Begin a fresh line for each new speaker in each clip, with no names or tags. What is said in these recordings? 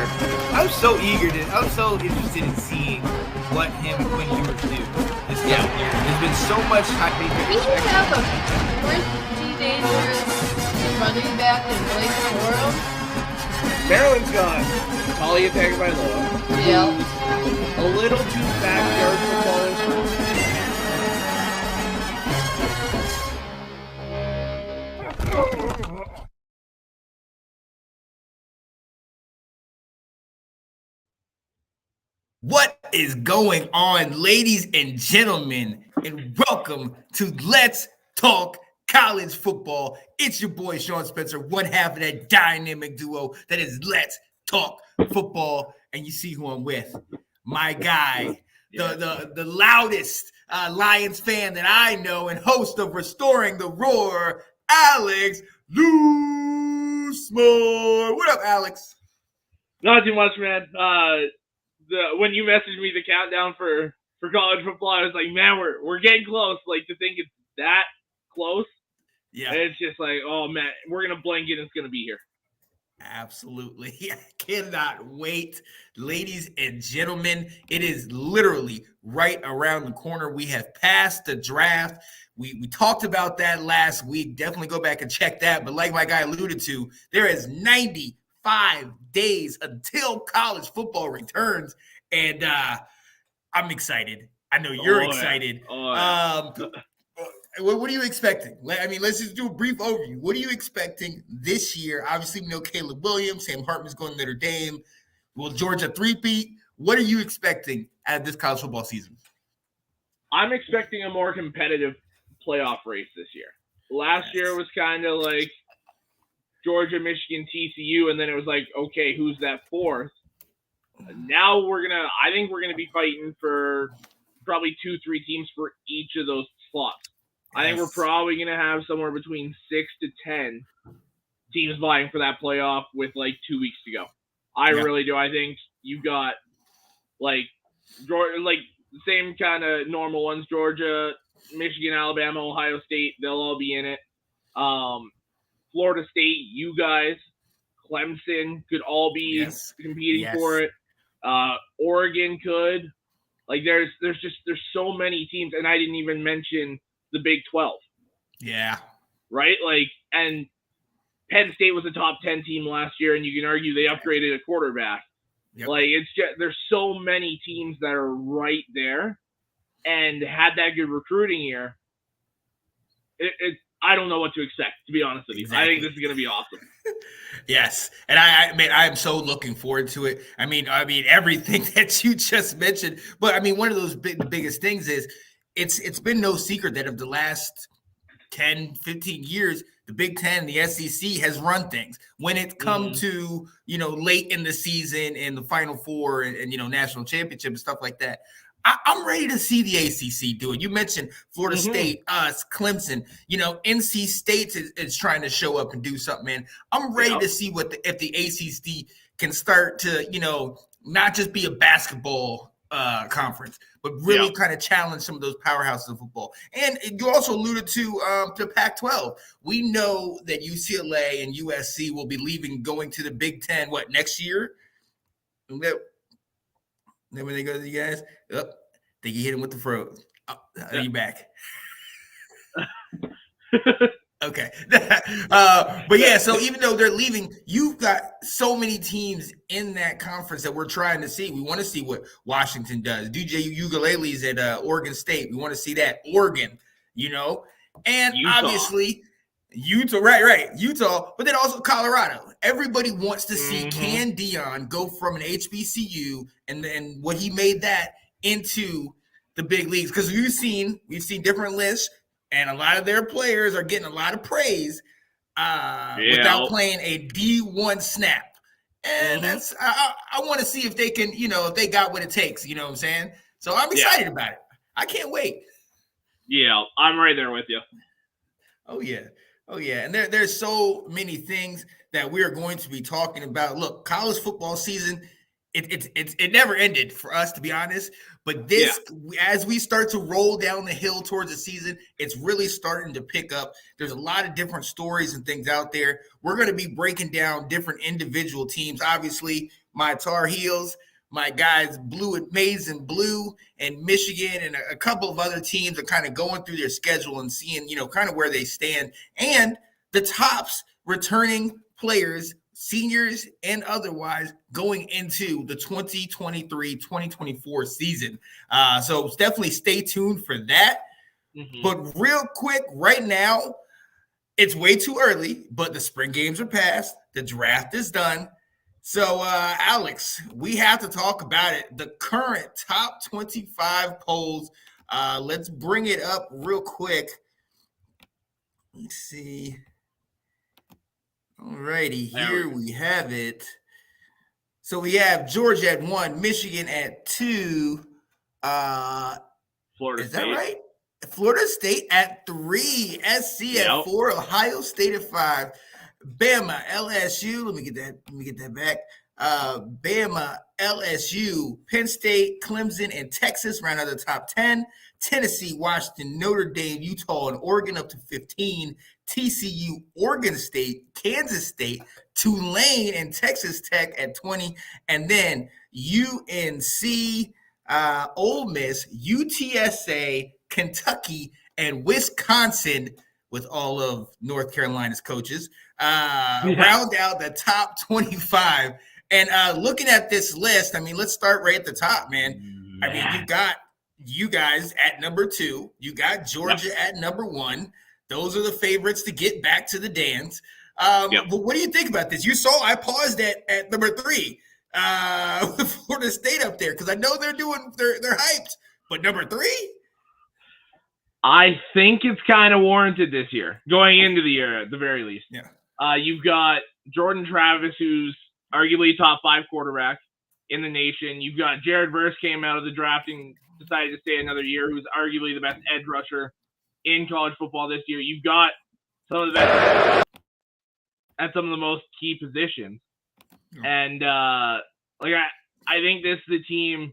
I was so interested in seeing what him and Quinn Ewers do this year. There's been so much hype.
We should have a pretty dangerous running back in Blake Corum.
Maryland's got Talia Tagovailoa.
Yeah.
A little too backyard football.
What is going on, ladies and gentlemen, and welcome to Let's Talk College Football. It's your boy, Sean Spencer, one half of that dynamic duo that is Let's Talk Football. And you see who I'm with. My guy, the loudest Lions fan that I know and host of Restoring the Roar, Alex Loosemore. What up, Alex?
Not too much, man. When you messaged me the countdown for college football, I was like, man, we're getting close. Like, to think it's that close. Yeah. And it's just like, oh man, we're gonna blink it and it's gonna be here.
Absolutely. I cannot wait. Ladies and gentlemen, it is literally right around the corner. We have passed the draft. We talked about that last week. Definitely go back and check that. But like my guy alluded to, there is 95 days until college football returns. And I'm excited. I know you're excited. What are you expecting? I mean, let's just do a brief overview. What are you expecting this year? Obviously, we know Caleb Williams, Sam Hartman's going to Notre Dame. Will Georgia three-peat? What are you expecting out of this college football season?
I'm expecting a more competitive playoff race this year. Last year was kind of like Georgia, Michigan, TCU, and then it was like, okay, who's that fourth? Now I think we're gonna be fighting for probably 2-3 teams for each of those slots. I think we're probably going to have somewhere between 6 to 10 teams vying for that playoff with like 2 weeks to go. I really do. I think you got like the same kind of normal ones: Georgia, Michigan, Alabama, Ohio State. They'll all be in it. Florida State, you guys, Clemson could all be competing for it. Oregon could. Like there's so many teams, and I didn't even mention the Big 12.
Yeah.
Right? Like, and Penn State was a top 10 team last year, and you can argue they upgraded a quarterback. Yep. Like, it's just, there's so many teams that are right there and had that good recruiting year. I don't know what to expect, to be honest with you. Exactly. I think this is going to be awesome.
Yes. And I am so looking forward to it. I mean, everything that you just mentioned, but I mean, one of those the biggest things is, it's been no secret that of the last 10, 15 years, the Big Ten, the SEC has run things. When it come to, late in the season and the Final Four and national championship and stuff like that, I'm ready to see the ACC do it. You mentioned Florida State, us, Clemson. NC State is trying to show up and do something, man. I'm ready to see if the ACC can start to, not just be a basketball conference, but really kind of challenge some of those powerhouses of football. And you also alluded to Pac-12. We know that UCLA and USC will be going to the Big Ten, next year? Then when they go to you guys, they can hit him with the froze. Are you back? Okay. But yeah, so even though they're leaving, you've got so many teams in that conference that we're trying to see. We want to see what Washington does. DJ Ukulele's at Oregon State. We want to see that. Oregon, and Utah. Obviously Utah, right. Utah, but then also Colorado. Everybody wants to see can Deion go from an HBCU and then what he made that into the big leagues. Because we've seen different lists. And a lot of their players are getting a lot of praise without playing a D1 snap. And that's I want to see if they can, if they got what it takes, you know what I'm saying? So I'm excited about it. I can't wait.
Yeah, I'm right there with you.
Oh, yeah. And there's so many things that we are going to be talking about. Look, college football season, it never ended for us, to be honest. But as we start to roll down the hill towards the season, it's really starting to pick up. There's a lot of different stories and things out there. We're going to be breaking down different individual teams. Obviously, my Tar Heels, my guys Maize and Blue, and Michigan, and a couple of other teams are kind of going through their schedule and seeing, kind of where they stand. And the tops returning players, seniors and otherwise, going into the 2023-2024 season. So definitely stay tuned for that. Mm-hmm. But real quick, right now, it's way too early, but the spring games are past. The draft is done. So, Alex, we have to talk about it. The current top 25 polls. Let's bring it up real quick. Let's see. All righty, here we have it. So we have Georgia at 1, Michigan at 2.
Florida
Is
State.
that right? Florida State at 3, SC at 4, Ohio State at 5, Bama, LSU. Let me get that back. Bama, LSU, Penn State, Clemson, and Texas round out the top 10. Tennessee, Washington, Notre Dame, Utah, and Oregon up to 15. TCU, Oregon State, Kansas State, Tulane, and Texas Tech at 20. And then UNC, Ole Miss, UTSA, Kentucky, and Wisconsin, with all of North Carolina's coaches, round out the top 25. And looking at this list, I mean, let's start right at the top, man. I mean, you got you guys at number 2. You got Georgia at number 1. Those are the favorites to get back to the dance. But what do you think about this? You saw I paused at number 3 with Florida State up there because I know they're hyped. But number 3?
I think it's kind of warranted this year, going into the year at the very least.
Yeah.
You've got Jordan Travis, who's arguably top 5 quarterback in the nation. You've got Jared Verse came out of the draft and decided to stay another year, who's arguably the best edge rusher in college football this year. You've got some of the best at some of the most key positions. And I think this is the team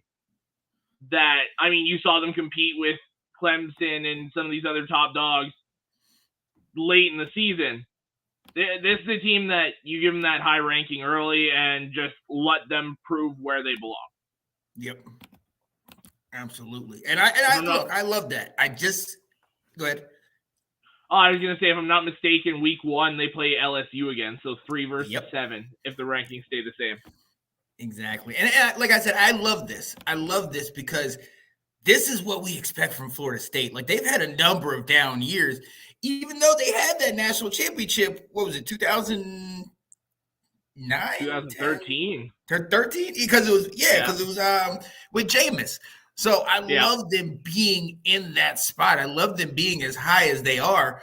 that, I mean, you saw them compete with Clemson and some of these other top dogs late in the season. This is the team that you give them that high ranking early and just let them prove where they belong.
Yep, absolutely. And I love that. Go ahead.
Oh, I was gonna say, if I'm not mistaken, week 1 they play LSU again, so 3 versus 7 if the rankings stay the same.
Exactly, and like I said, I love this. I love this because this is what we expect from Florida State. Like, they've had a number of down years, even though they had that national championship. What was it, 2009?
2013.
13? Because it was with Jameis. So I love them being in that spot. I love them being as high as they are.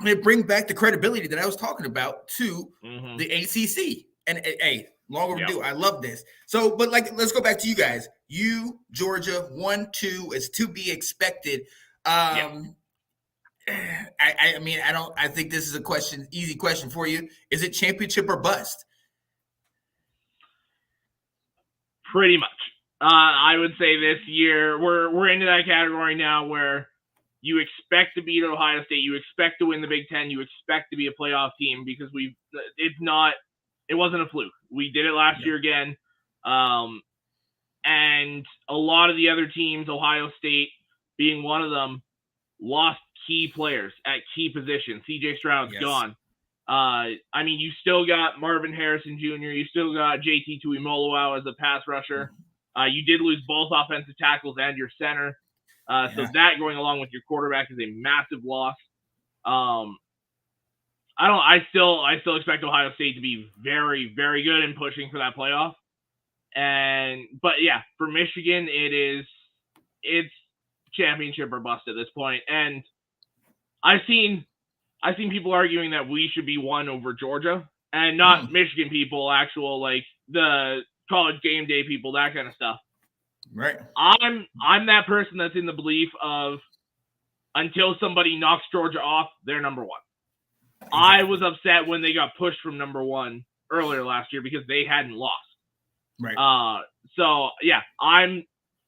It brings back the credibility that I was talking about to the ACC. And hey, long overdue. I love this. So, but let's go back to you guys. You, Georgia, 1, 2 is to be expected. I think this is easy question for you. Is it championship or bust?
Pretty much. I would say this year we're into that category now where you expect to beat Ohio State, you expect to win the Big Ten, you expect to be a playoff team because it wasn't a fluke. We did it last year again. And a lot of the other teams, Ohio State being one of them, lost key players at key positions. CJ Stroud's gone. You still got Marvin Harrison Jr., you still got JT Tuimoloau as a pass rusher. You did lose both offensive tackles and your center. So that going along with your quarterback is a massive loss. I still expect Ohio State to be very, very good in pushing for that playoff. But for Michigan, it's championship or bust at this point. And I've seen people arguing that we should be 1 over Georgia, and not Michigan people, actual the college game day people, that kind of stuff.
Right.
I'm that person that's in the belief of until somebody knocks Georgia off, they're number 1. Exactly. I was upset when they got pushed from number 1 earlier last year because they hadn't lost.
Right.
I'm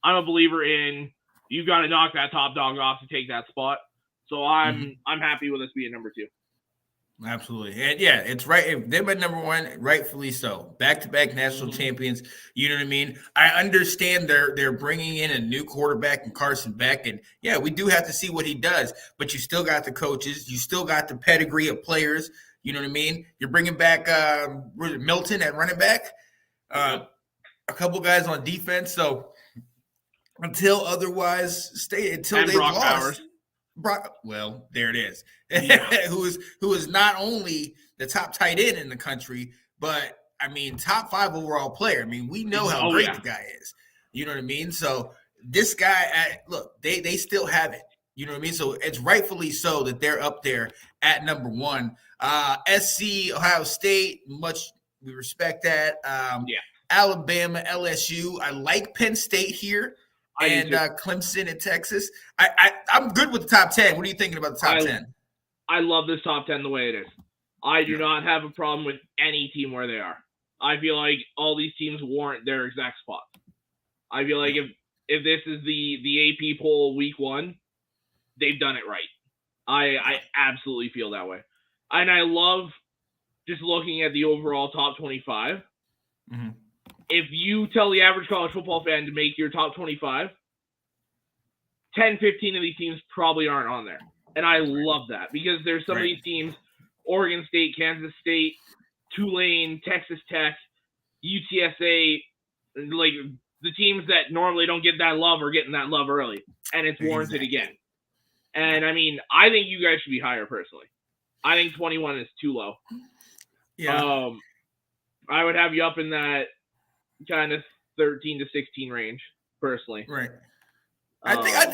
a believer in you got to knock that top dog off to take that spot. So I'm happy with us being number 2.
Absolutely. And yeah, it's right. They're my number one, rightfully so. Back-to-back national champions. You know what I mean? I understand they're bringing in a new quarterback in Carson Beck, and yeah, we do have to see what he does. But you still got the coaches, you still got the pedigree of players. You know what I mean? You're bringing back Milton at running back, a couple guys on defense. So until otherwise until they've
Brock
lost.
Bowers.
Well, there it is.
Yeah.
who is not only the top tight end in the country, but I mean top 5 overall player. I mean, we know how great the guy is. You know what I mean? So this guy, look, they still have it. You know what I mean? So it's rightfully so that they're up there at number 1. SC, Ohio State, much we respect that. Alabama, LSU. I like Penn State here. And Clemson in Texas. I'm good with the top 10. What are you thinking about the top 10?
I love this top 10 the way it is. I do not have a problem with any team where they are. I feel like all these teams warrant their exact spot. I feel like if this is the AP poll week 1, they've done it right. I absolutely feel that way. And I love just looking at the overall top 25. Mm-hmm. If you tell the average college football fan to make your top 25, 10, 15 of these teams probably aren't on there. And I love that because there's some of these teams, Oregon State, Kansas State, Tulane, Texas Tech, UTSA, like the teams that normally don't get that love are getting that love early. And it's warranted again. And I mean, I think you guys should be higher personally. I think 21 is too low. Yeah. I would have you up in that kind of 13 to 16 range personally.
Right. I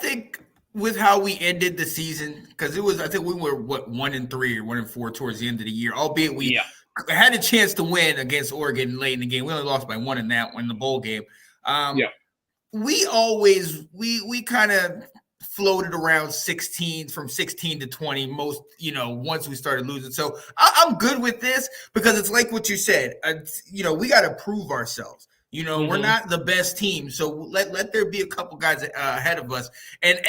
think with how we ended the season, because I think we were 1-3 or 1-4 towards the end of the year, albeit we had a chance to win against Oregon late in the game. We only lost by 1 in that one, in the bowl game. We always we kind of floated around 16 from 16 to 20 most, once we started losing. So I'm good with this because it's like what you said, we got to prove ourselves. We're not the best team. So let there be a couple guys ahead of us. And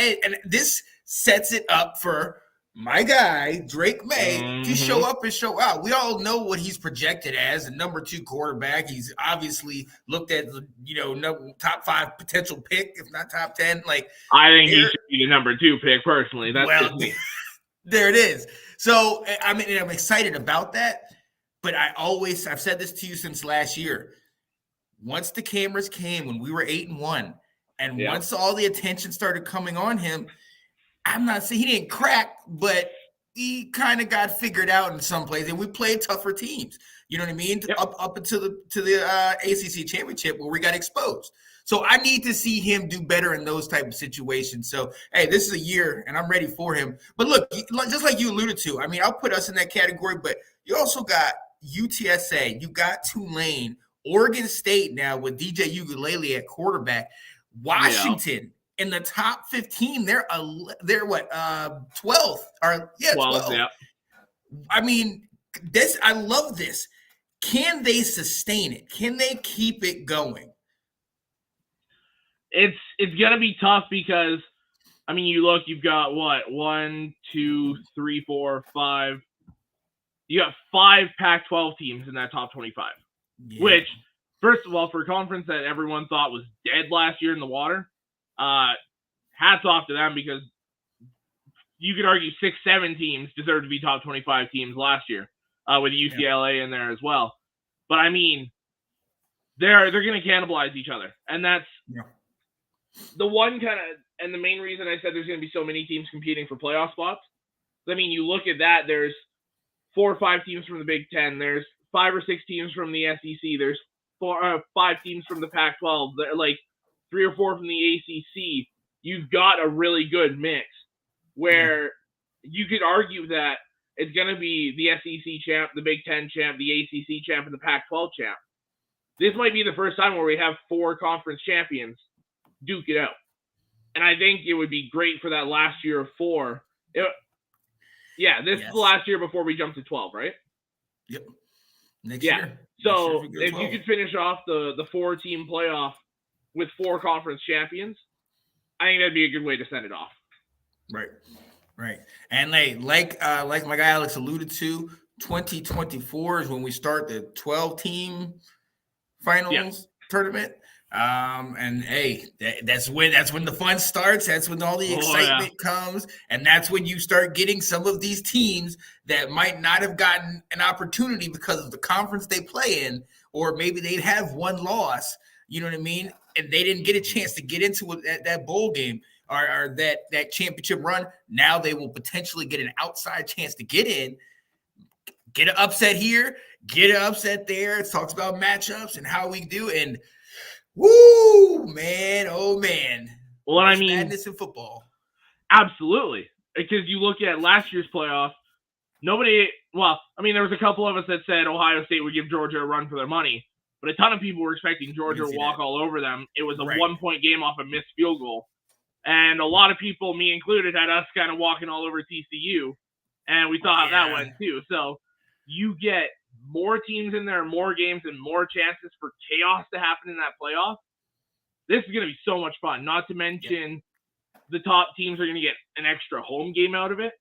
this sets it up for my guy, Drake May, to show up and show out. We all know what he's projected as a number 2 quarterback. He's obviously looked at, top 5 potential pick, if not top 10. Like,
I think he should be the number 2 pick personally. That's just me.
There it is. So, I mean, I'm excited about that. But I've said this to you since last year. Once the cameras came when we were 8-1, and once all the attention started coming on him, I'm not saying he didn't crack, but he kind of got figured out in some places, and we played tougher teams. You know what I mean? Yep. Up until the ACC championship where we got exposed. So I need to see him do better in those type of situations. So hey, this is a year, and I'm ready for him. But look, just like you alluded to, I mean, I'll put us in that category. But you also got UTSA, you got Tulane, Oregon State now with DJ Uiagalelei at quarterback, Washington. In the top 15, they're what 12th or 12. Yeah. I mean, I love this. Can they sustain it? Can they keep it going?
It's gonna be tough because I mean, you've got what 1, 2, 3, 4, 5. You got 5 Pac-12 teams in that top 25. Yeah. Which, first of all, for a conference that everyone thought was dead last year in the water. Hats off to them because you could argue 6, 7 teams deserve to be top 25 teams last year with UCLA in there as well. But I mean, they're going to cannibalize each other, and that's the one kind of and the main reason I said there's going to be so many teams competing for playoff spots. I mean, you look at that. There's 4 or 5 teams from the Big Ten. There's 5 or 6 teams from the SEC. There's 5 teams from the Pac-12. Like 3 or 4 from the ACC. You've got a really good mix where you could argue that it's going to be the SEC champ, the Big Ten champ, the ACC champ, and the Pac-12 champ. This might be the first time where we have 4 conference champions duke it out. And I think it would be great for that last year of 4. This is the last year before we jump to 12, right?
Yep. Next year.
So if you could finish off the 4-team playoff with 4 conference champions, I think that'd be a good way to send it off.
Right. Right. And like my guy Alex alluded to, 2024 is when we start the 12 team finals tournament. And hey, that's when the fun starts. That's when all the excitement comes, and that's when you start getting some of these teams that might not have gotten an opportunity because of the conference they play in, or maybe they'd have one loss. You know what I mean? And they didn't get a chance to get into that bowl game or that championship run. Now they will potentially get an outside chance to get in. Get an upset here, get an upset there. It talks about matchups and how we do. And woo, man, oh man.
Well, I mean,
madness in football.
Absolutely, because you look at last year's playoff. There was a couple of us that said Ohio State would give Georgia a run for their money, but a ton of people were expecting Georgia to walk all over them. It was a 1-point game off a missed field goal, and a lot of people, me included, had us kind of walking all over TCU, and we saw how that went too. So you get more teams in there, more games, and more chances for chaos to happen in that playoff. This is going to be so much fun. Not to mention the top teams are going to get an extra home game out of it,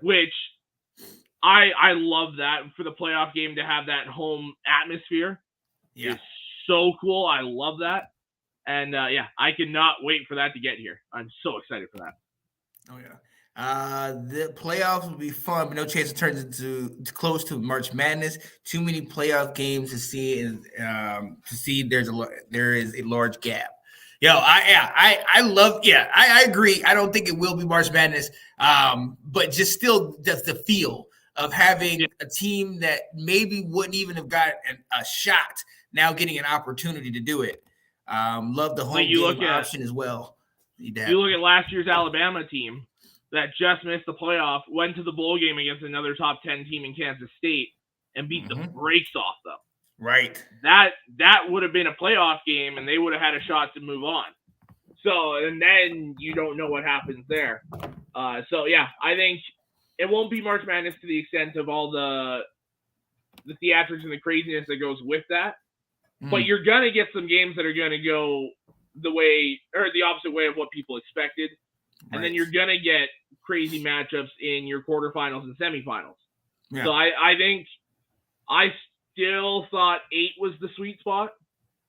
which I love that for the playoff game to have that home atmosphere. Yeah. It's so cool. I love that. And, I cannot wait for that to get here. I'm so excited for that.
Oh, yeah. The playoffs will be fun, but no chance it turns into close to March Madness. Too many playoff games to see, and to see there is a large gap. I love. I agree. I don't think it will be March Madness, but just still, just the feel of having a team that maybe wouldn't even have got a shot now getting an opportunity to do it. Love the home game option as well.
You look at last year's Alabama team that just missed the playoff, went to the bowl game against another top 10 team in Kansas State and beat the brakes off them.
Right.
That would have been a playoff game, and they would have had a shot to move on. So, and then you don't know what happens there. I think it won't be March Madness to the extent of all the theatrics and the craziness that goes with that. But you're going to get some games that are going to go the way or the opposite way of what people expected. And then you're going to get crazy matchups in your quarterfinals and semifinals. Yeah. So I think I still thought 8 was the sweet spot.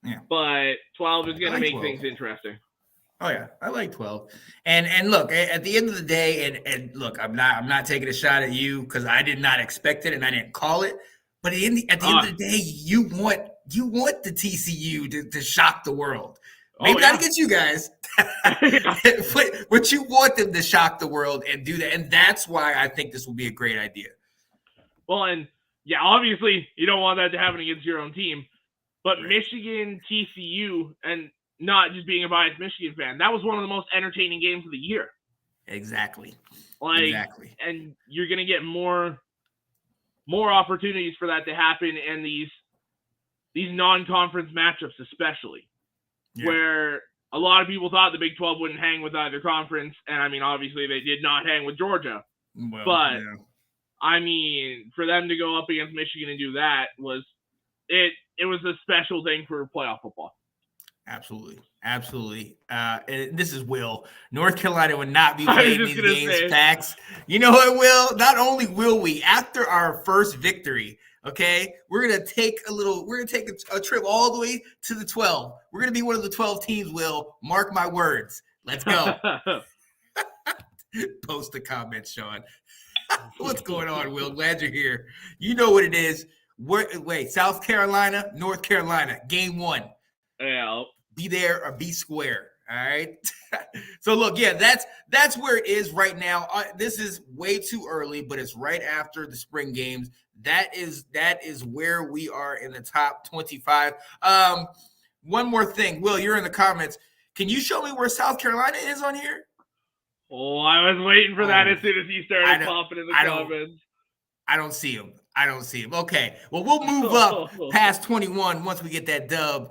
Yeah. But 12 is going to make 12. Things interesting.
Oh yeah, I like 12. And look, at the end of the day, and look, I'm not taking a shot at you because I did not expect it and I didn't call it. But at the end of the day, you want the TCU to shock the world. Maybe not against you guys, but you want them to shock the world and do that. And that's why I think this will be a great idea.
Well, and obviously you don't want that to happen against your own team. But Michigan, TCU, and not just being a biased Michigan fan, that was one of the most entertaining games of the year.
Exactly.
Exactly. And you're going to get more opportunities for that to happen in these non-conference matchups especially. Yeah. Where a lot of people thought the Big 12 wouldn't hang with either conference. And, I mean, obviously they did not hang with Georgia. Well, but, I mean, for them to go up against Michigan and do that was it was a special thing for playoff football.
Absolutely. And this is Will. North Carolina would not be playing these games. Facts. You know what, Will? Not only will we, after our first victory, okay, we're gonna take a trip all the way to the 12. We're gonna be one of the 12 teams, Will. Mark my words. Let's go. Post a comment, Sean. What's going on, Will? Glad you're here. You know what it is. Wait, South Carolina, North Carolina, game 1.
Yeah.
Be there or be square. All right. So look, that's where it is right now. This is way too early, but it's right after the spring games. That is where we are in the top 25. One more thing, Will, you're in the comments. Can you show me where South Carolina is on here?
Oh, I was waiting for that as soon as you started popping in the comments.
I don't see him. Okay. Well, we'll move up past 21 once we get that dub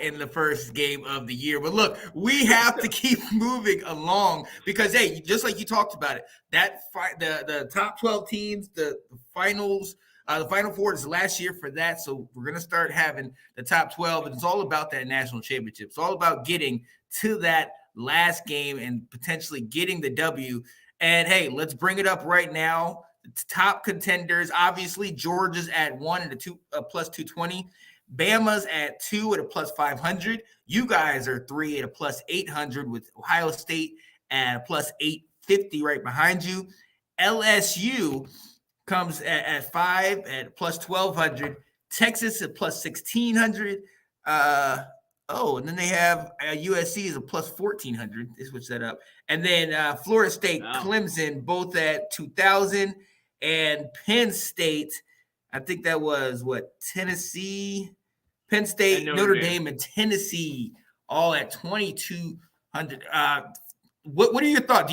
in the first game of the year. But look, we have to keep moving along because, hey, just like you talked about it, the top 12 teams, the finals, the Final Four is last year for that. So we're going to start having the top 12. And it's all about that national championship. It's all about getting to that last game and potentially getting the W. And hey, let's bring it up right now. The top contenders, obviously, Georgia's at 1 at a plus 220. Bama's at 2 at a plus 500. You guys are 3 at a plus 800 with Ohio State at a plus 850 right behind you. LSU comes at 5 at plus 1,200. Texas at plus 1,600. And then they have USC is a plus 1,400. They switch that up. And then Florida State, Clemson, both at 2,000. And Penn State, I think that was Tennessee, Penn State, Notre Dame, and Tennessee, all at 2,200. What are your thoughts?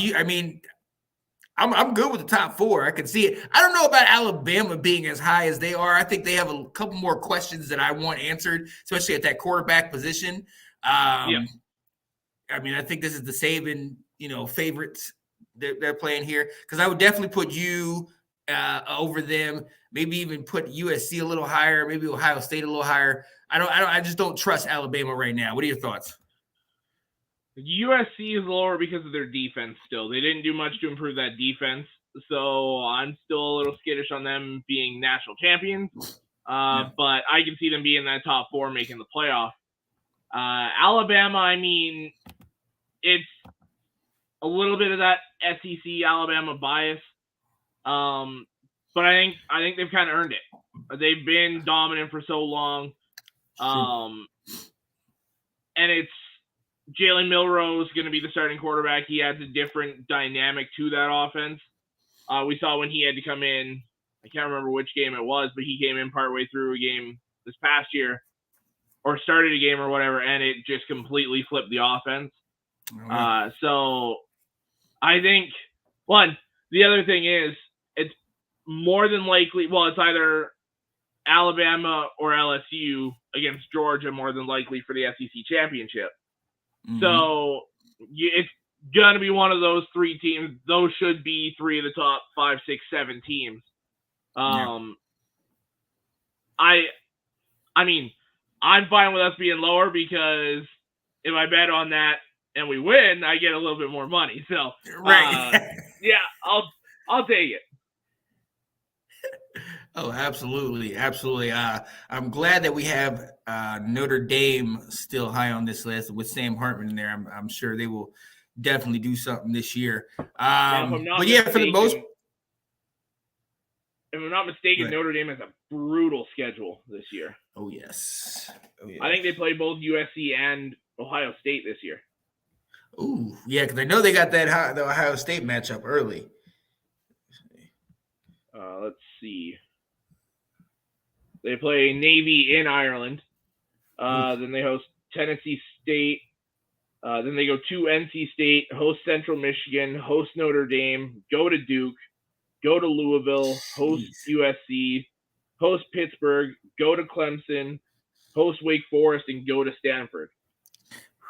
I'm good with the top 4. I can see it. I don't know about Alabama being as high as they are. I think they have a couple more questions that I want answered, especially at that quarterback position. I think this is the Saban, favorites they're playing here, because I would definitely put you over them. Maybe even put USC a little higher. Maybe Ohio State a little higher. I just don't trust Alabama right now. What are your thoughts?
USC is lower because of their defense still. They didn't do much to improve that defense, so I'm still a little skittish on them being national champions. But I can see them being in that top 4 making the playoff. Alabama, it's a little bit of that SEC Alabama bias. But I think they've kind of earned it. They've been dominant for so long. And it's Jalen Milroe is going to be the starting quarterback. He adds a different dynamic to that offense. We saw when he had to come in, I can't remember which game it was, but he came in partway through a game this past year, or started a game or whatever, and it just completely flipped the offense. So I think, the other thing is, it's more than likely, it's either Alabama or LSU against Georgia, more than likely for the SEC championship. Mm-hmm. So it's going to be one of those 3 teams. Those should be 3 of the top 5, 6, 7 teams. I'm fine with us being lower, because if I bet on that and we win, I get a little bit more money. So, I'll take it.
Oh, absolutely. Absolutely. I'm glad that we have Notre Dame still high on this list with Sam Hartman in there. I'm sure they will definitely do something this year.
For the most, if I'm not mistaken, Notre Dame has a brutal schedule this year.
Oh, yes.
I think they play both USC and Ohio State this year.
Ooh, yeah, because I know they got the Ohio State matchup early.
Let's see. They play Navy in Ireland. Then they host Tennessee State. Then they go to NC State, host Central Michigan, host Notre Dame, go to Duke, go to Louisville, host USC, host Pittsburgh, go to Clemson, host Wake Forest, and go to Stanford.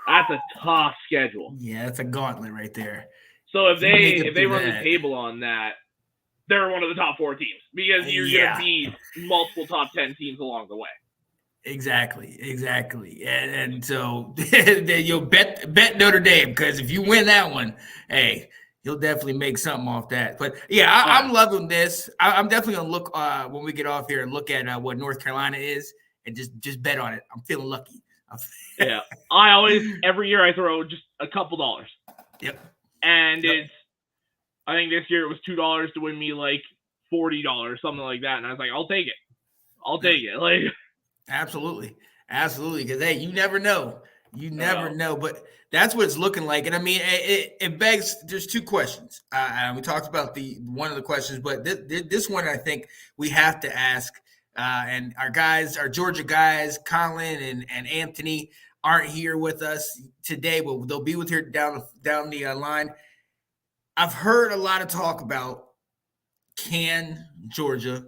That's a tough schedule.
Yeah, that's a gauntlet right there.
So if they run the table on that, they're one of the top 4 teams, because you're going to beat multiple top 10 teams along the way.
Exactly. And so you'll bet Notre Dame, because if you win that one, hey, you'll definitely make something off that. But yeah, I'm loving this. I'm definitely gonna look when we get off here and look at what North Carolina is, and just bet on it. I'm feeling lucky.
Every year I throw just a couple dollars.
Yep.
And I think this year it was $2 to win me like $40, something like that. And I was like, I'll take it. Like,
absolutely. Because hey, you never know. But that's what it's looking like. And it begs. There's 2 questions. We talked about one of the questions, but this one I think we have to ask. And our Georgia guys, Colin and Anthony, aren't here with us today, but they'll be with here down the line. I've heard a lot of talk about, can Georgia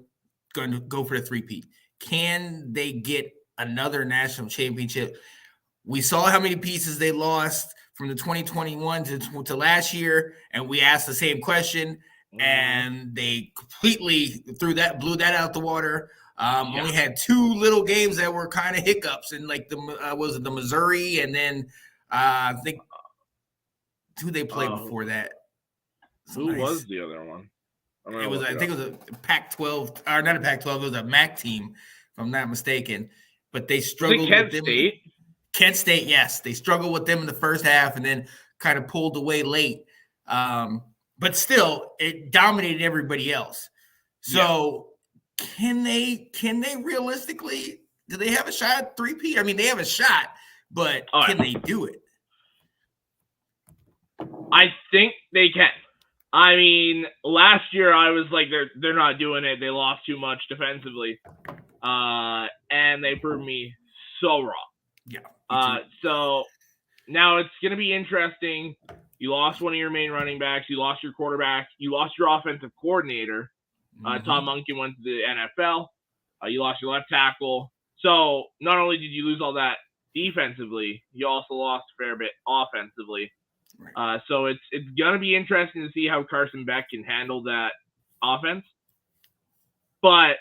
going to go for the 3-peat? Can they get another national championship? We saw how many pieces they lost from the 2021 to last year, and we asked the same question, and they completely blew that out the water. Only had 2 little games that were kind of hiccups, and like was it the Missouri, and then I think who they played before that.
Who was the other one?
It was, I think it was a Pac-12, or not a Pac-12. It was a MAC team, if I'm not mistaken. But they struggled with them.
State?
Kent State, yes, they struggled with them in the first half, and then kind of pulled away late. But still, it dominated everybody else. So, can they realistically? Do they have a shot at 3P? I mean, they have a shot, but can they do it?
I think they can. I mean, last year I was like, they're not doing it. They lost too much defensively, and they proved me so wrong.
Yeah.
So now it's going to be interesting. You lost one of your main running backs. You lost your quarterback. You lost your offensive coordinator. Tom Monken went to the NFL. You lost your left tackle. So not only did you lose all that defensively, you also lost a fair bit offensively. Right. So it's going to be interesting to see how Carson Beck can handle that offense. But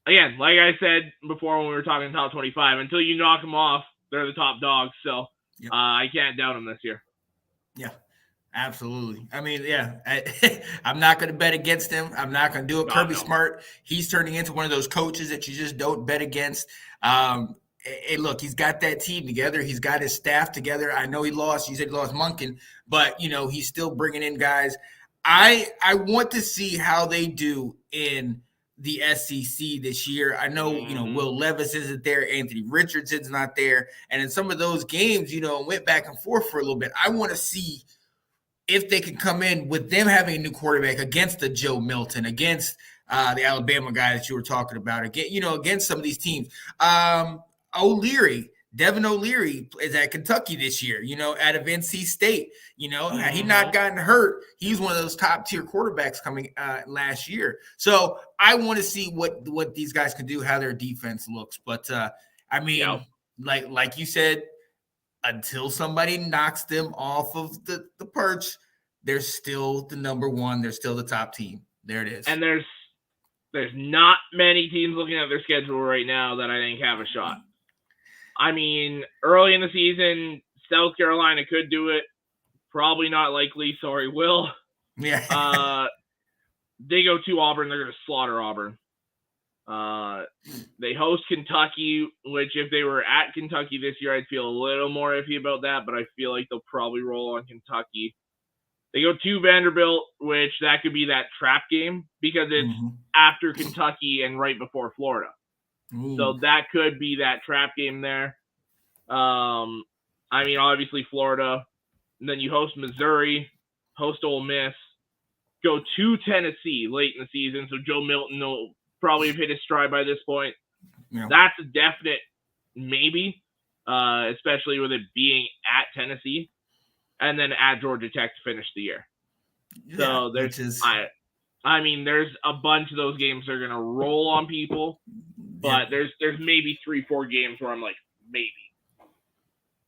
again, like I said before when we were talking top 25, until you knock them off, they're the top dogs. So I can't doubt them this year.
Yeah, absolutely. I mean, I'm not going to bet against him. I'm not going to do it. Kirby Smart, he's turning into one of those coaches that you just don't bet against. Hey, look, he's got that team together. He's got his staff together. I know he lost. You said he lost Monken, but, he's still bringing in guys. I want to see how they do in the SEC this year. I know, Will Levis isn't there. Anthony Richardson's not there. And in some of those games, went back and forth for a little bit. I want to see if they can come in with them having a new quarterback against the Joe Milton, against the Alabama guy that you were talking about, against some of these teams. Devin O'Leary is at Kentucky this year, out of NC State. Had he not gotten hurt, he's one of those top tier quarterbacks coming last year. So I want to see what these guys can do, how their defense looks. But like you said, until somebody knocks them off of the perch, they're still the number one. They're still the top team. There it is.
And there's not many teams looking at their schedule right now that I think have a shot. I mean, early in the season, South Carolina could do it. Probably not likely. Sorry, Will.
Yeah.
They go to Auburn. They're going to slaughter Auburn. They host Kentucky, which if they were at Kentucky this year, I'd feel a little more iffy about that, but I feel like they'll probably roll on Kentucky. They go to Vanderbilt, which that could be that trap game because it's after Kentucky and right before Florida. Ooh. So that could be that trap game there. I mean, obviously Florida. And then you host Missouri, host Ole Miss, go to Tennessee late in the season. So Joe Milton will probably have hit his stride by this point. Yeah. That's a definite maybe, especially with it being at Tennessee. And then at Georgia Tech to finish the year. Yeah, so there's I mean, there's a bunch of those games that are going to roll on people. But there's maybe 3-4 games where I'm like, maybe.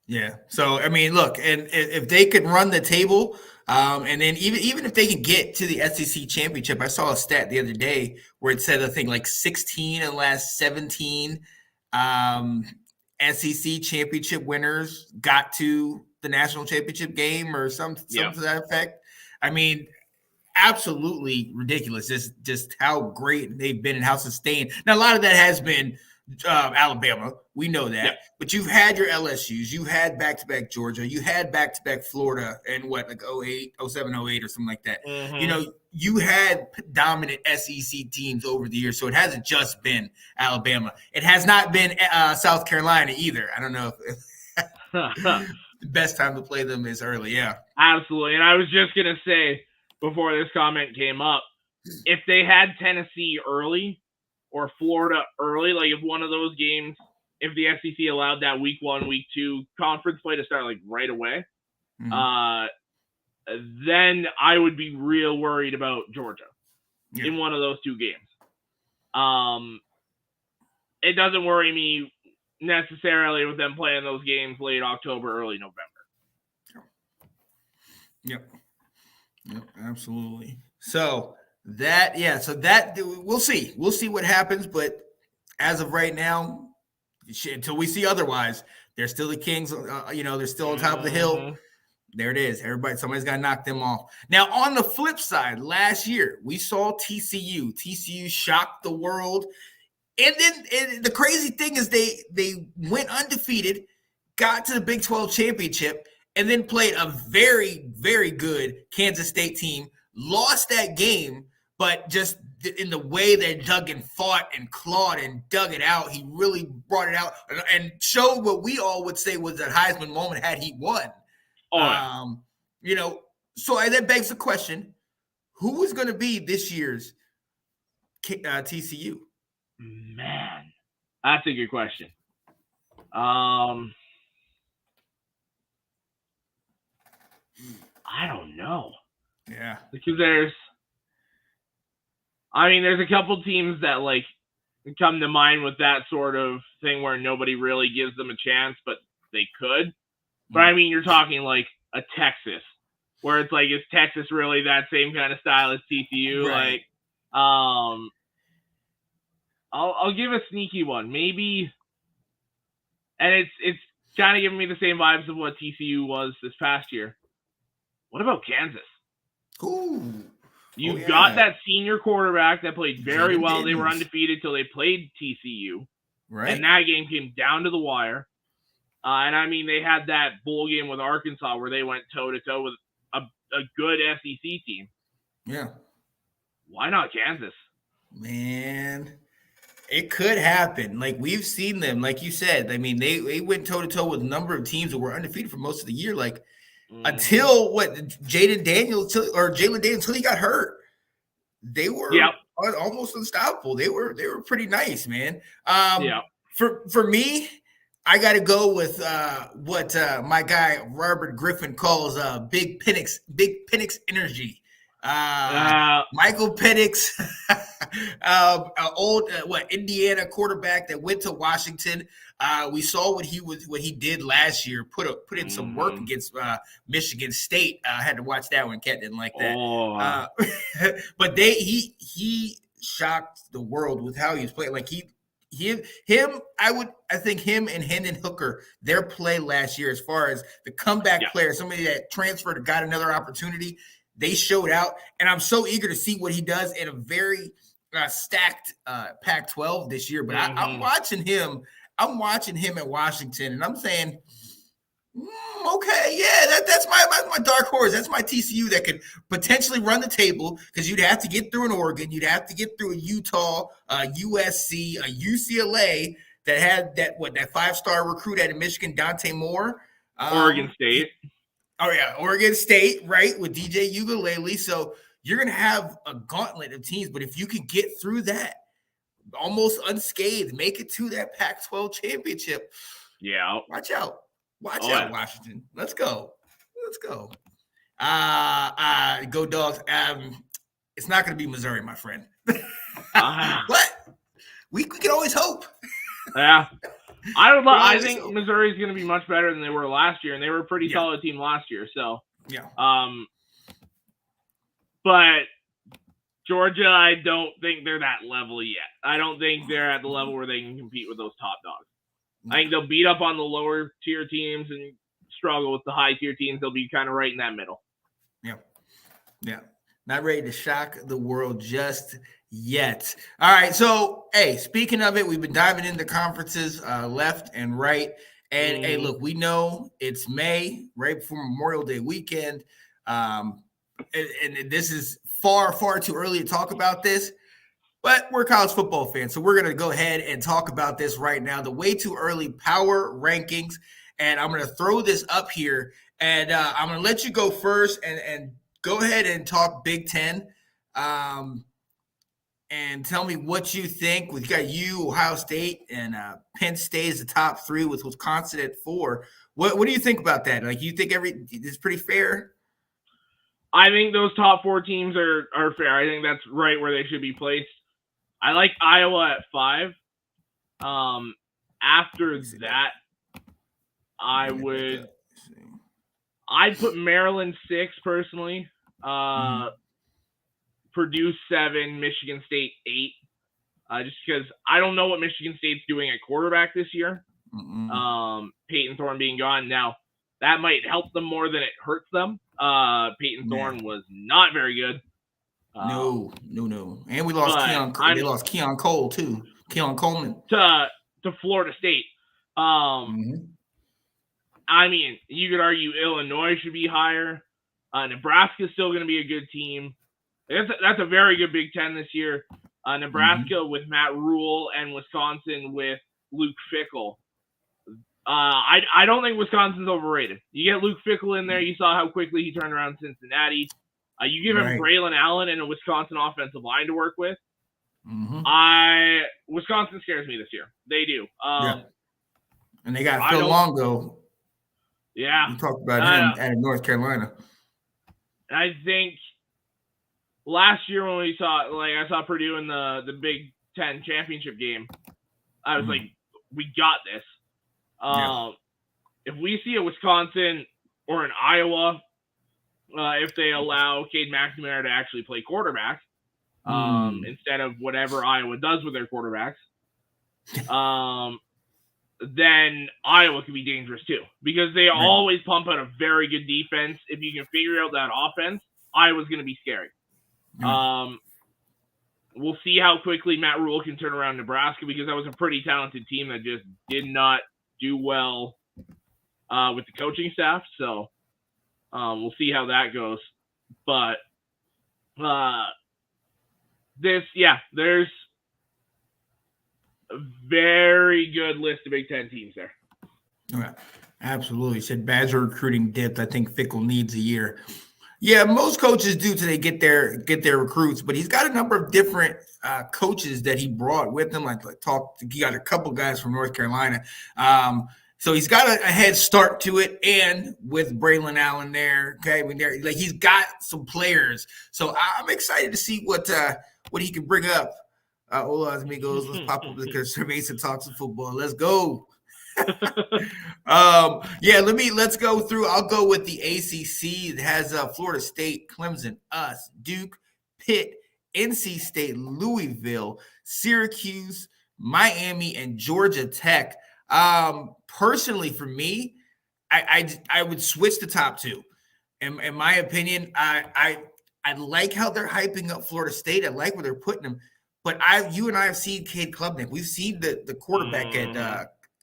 Yeah. So, I mean, look, and if they could run the table, and then even if they can get to the SEC championship, I saw a stat the other day where it said, I think, like 16 of the last 17 SEC championship winners got to the national championship game or something to that effect. I mean, absolutely ridiculous. Just how great they've been and how sustained. Now, a lot of that has been Alabama. We know that. Yep. But you've had your LSUs. You had back-to-back Georgia. You had back-to-back Florida and like 08, 07, 08 or something like that. You had dominant SEC teams over the years. So it hasn't just been Alabama. It has not been South Carolina either. I don't know if the best time to play them is early. Yeah.
Absolutely. And I was just going to say, before this comment came up, if they had Tennessee early or Florida early, like if one of those games, if the SEC allowed that week 1, week 2 conference play to start like right away, then I would be real worried about Georgia in one of those 2 games. It doesn't worry me necessarily with them playing those games late October, early November.
Yep, absolutely. So we'll see. We'll see what happens. But as of right now, until we see otherwise, they're still the Kings. They're still on top of the hill. There it is. Somebody's got to knock them off. Now, on the flip side, last year we saw TCU. TCU shocked the world. And then the crazy thing is they went undefeated, got to the Big 12 championship, and then played a very, very good Kansas State team. Lost that game, but just in the way that Duggan fought and clawed and dug it out, he really brought it out and showed what we all would say was a Heisman moment had he won. So that begs the question: who is going to be this year's TCU?
Man, that's a good question. I don't know.
Yeah,
because there's a couple teams that like come to mind with that sort of thing where nobody really gives them a chance, but they could. But I mean, you're talking like a Texas, where it's like, is Texas really that same kind of style as TCU?
Right.
Like, I'll give a sneaky one, maybe, and it's kind of giving me the same vibes of what TCU was this past year. What about Kansas?
Ooh.
You've got that senior quarterback that played very well. They were undefeated till they played TCU.
Right.
And that game came down to the wire. And I mean, they had that bowl game with Arkansas where they went toe-to-toe with a good SEC team.
Yeah.
Why not Kansas?
Man, it could happen. Like, we've seen them, like you said. I mean, they went toe-to-toe with a number of teams that were undefeated for most of the year. Like, until Jalen Daniels until he got hurt, they were almost unstoppable. They were pretty nice, man. For me, I got to go with what my guy Robert Griffin calls big Penix energy. Michael Penix, old Indiana quarterback that went to Washington. We saw what he did last year. Put in some work against Michigan State. I had to watch that one. Cat didn't like that. But he shocked the world with how he was playing. Like I think him and Hendon Hooker, their play last year as far as the comeback player, somebody that transferred and got another opportunity. They showed out, and I'm so eager to see what he does in a very stacked Pac-12 this year. But I'm watching him. I'm watching him at Washington, and I'm saying, okay, yeah, that's my dark horse. That's my TCU that could potentially run the table because you'd have to get through an Oregon, you'd have to get through a Utah, a USC, a UCLA that had that 5-star recruit out of Michigan, Dante Moore,
Oregon State.
Oh, yeah, Oregon State, right, with DJ Uiagalelei. So you're going to have a gauntlet of teams. But if you can get through that almost unscathed, make it to that Pac-12 championship, watch out. Watch out, Washington. Let's go. Go Dogs. It's not going to be Missouri, my friend. But we can always hope.
Yeah. I think Missouri is going to be much better than they were last year, and they were a pretty solid team last year. So, but Georgia, I don't think they're that level yet. I don't think they're at the level where they can compete with those top dogs. I think they'll beat up on the lower tier teams and struggle with the high tier teams. They'll be kind of right in that middle.
Yeah. Not ready to shock the world just yet. All right. So, hey, speaking of it, we've been diving into conferences left and right. And, hey, look, we know it's May, right before Memorial Day weekend. And this is far, far too early to talk about this. But we're college football fans, so we're going to go ahead and talk about this right now. The way too early power rankings. And I'm going to throw this up here. And I'm going to let you go first and go ahead and talk Big Ten. And tell me what you think. We've got Ohio State, and Penn State is the top three with Wisconsin at 4. What do you think about that? Like, you think it's pretty fair?
I think those top 4 teams are fair. I think that's right where they should be placed. I like Iowa at 5. After that, I'd put Maryland 6 personally. Purdue 7, Michigan State 8. Just because I don't know what Michigan State's doing at quarterback this year. Peyton Thorne being gone. Now, that might help them more than it hurts them. Peyton Thorne was not very good.
No. And we lost Keon. They lost Keon Cole too. Keon Coleman
to Florida State. I mean, you could argue Illinois should be higher. Nebraska's still going to be a good team. That's a very good Big Ten this year. Nebraska with Matt Rule and Wisconsin with Luke Fickell. I don't think Wisconsin's overrated. You get Luke Fickell in there. You saw how quickly he turned around Cincinnati. You give him Braylon Allen and a Wisconsin offensive line to work with. Wisconsin scares me this year. They do.
And they got Phil Longo.
Yeah.
We talked about him at North Carolina.
I think last year when I saw Purdue in the Big Ten championship game, I was like, we got this. If we see a Wisconsin or an Iowa, if they allow Cade McNamara to actually play quarterback, instead of whatever Iowa does with their quarterbacks, then Iowa can be dangerous too, because they always pump out a very good defense. If you can figure out that offense, Iowa's going to be scary. We'll see how quickly Matt Rule can turn around Nebraska, because that was a pretty talented team that just did not do well with the coaching staff. So we'll see how that goes. But there's a very good list of Big Ten teams there.
Yeah, absolutely. You said Badger recruiting dipped. I think Fickell needs a year. Yeah, most coaches do till they get their recruits, but he's got a number of different coaches that he brought with him. He got a couple guys from North Carolina. So he's got a head start to it, and with Braylon Allen there, okay, he's got some players. So I'm excited to see what he can bring up. Hola, amigos. Let's pop up the Cerveza Talks of Football. Let's go. Let's go through. I'll go with the ACC. It has Florida State, Clemson, us, Duke, Pitt, NC State, Louisville, Syracuse, Miami, and Georgia Tech. Personally, for me, I would switch the top two. In my opinion, I like how they're hyping up Florida State. I like where they're putting them. But you and I have seen Cade Klubnik. We've seen the quarterback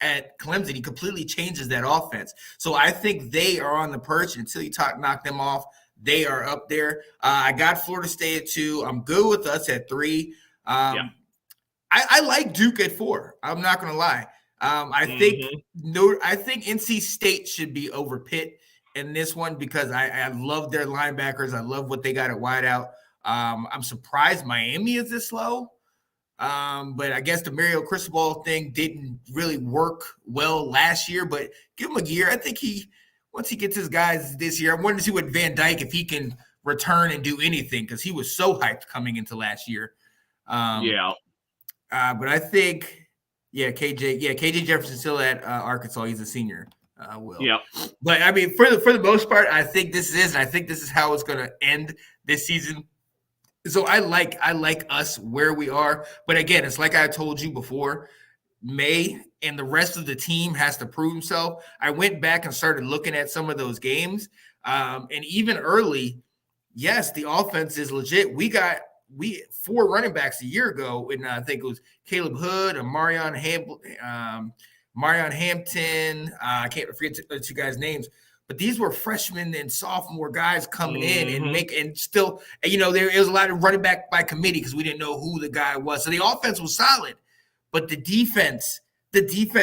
at Clemson. He completely changes that offense. So I think they are on the perch. Until you knock them off, they are up there. I got Florida State at 2. I'm good with us at 3. I like Duke at 4. I'm not going to lie. I think NC State should be over Pitt in this one, because I love their linebackers. I love what they got at wideout. I'm surprised Miami is this low. But I guess the Mario Cristobal thing didn't really work well last year, but give him a year. I think once he gets his guys this year, I wanted to see what Van Dyke, if he can return and do anything, because he was so hyped coming into last year. But I think, KJ Jefferson's still at Arkansas. He's a senior. But I mean, for the most part, I think this is how it's going to end this season. So I like us where we are. But again, it's like I told you before, May and the rest of the team has to prove himself. I went back and started looking at some of those games. And even early, yes, the offense is legit. We 4 running backs a year ago, and I think it was Caleb Hood and Marion Hampton. I can't forget the 2 guys' names. But these were freshmen and sophomore guys coming in and still, there was a lot of running back by committee because we didn't know who the guy was. So the offense was solid, but the defense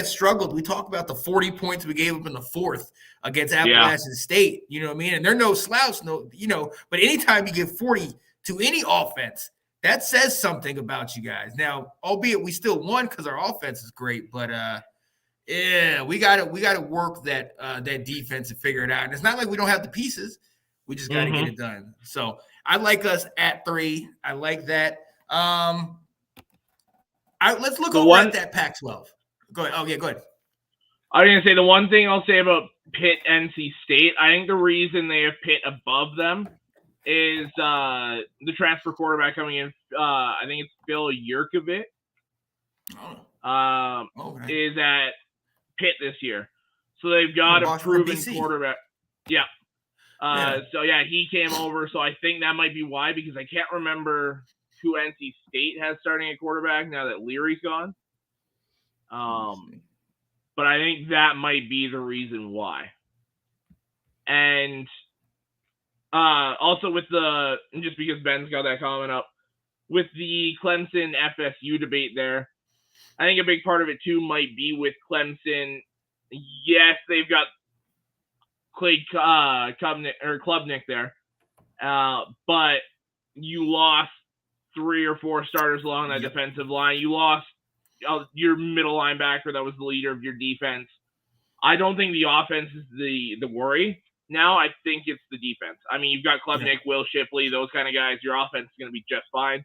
struggled. We talked about the 40 points we gave up in the 4th against Appalachian State. You know what I mean? And they're no slouch, but anytime you give 40 to any offense, that says something about you guys. Now, albeit we still won because our offense is great, but we gotta work that defense and figure it out. And it's not like we don't have the pieces. We just gotta get it done. So I like us at 3. I like that. Let's look over at that Pac-12. Go ahead. Go ahead.
I was gonna say the one thing I'll say about Pitt, NC State. I think the reason they have Pitt above them is the transfer quarterback coming in. I think it's Phil Yurkovich. Is at Pitt this year. So they've got a proven
BC.
quarterback. Yeah. So yeah, he came over. So I think that might be why, because I can't remember who NC State has starting at quarterback now that Leary's gone. But I think that might be the reason why. And also with just because Ben's got that comment up, with the Clemson FSU debate there, I think a big part of it too might be with Clemson. Yes, they've got Clay Klubnik there, but you lost 3 or 4 starters along that defensive line. You lost your middle linebacker that was the leader of your defense. I don't think the offense is the worry. Now I think it's the defense. I mean, you've got Klubnik, Will Shipley, those kind of guys. Your offense is going to be just fine.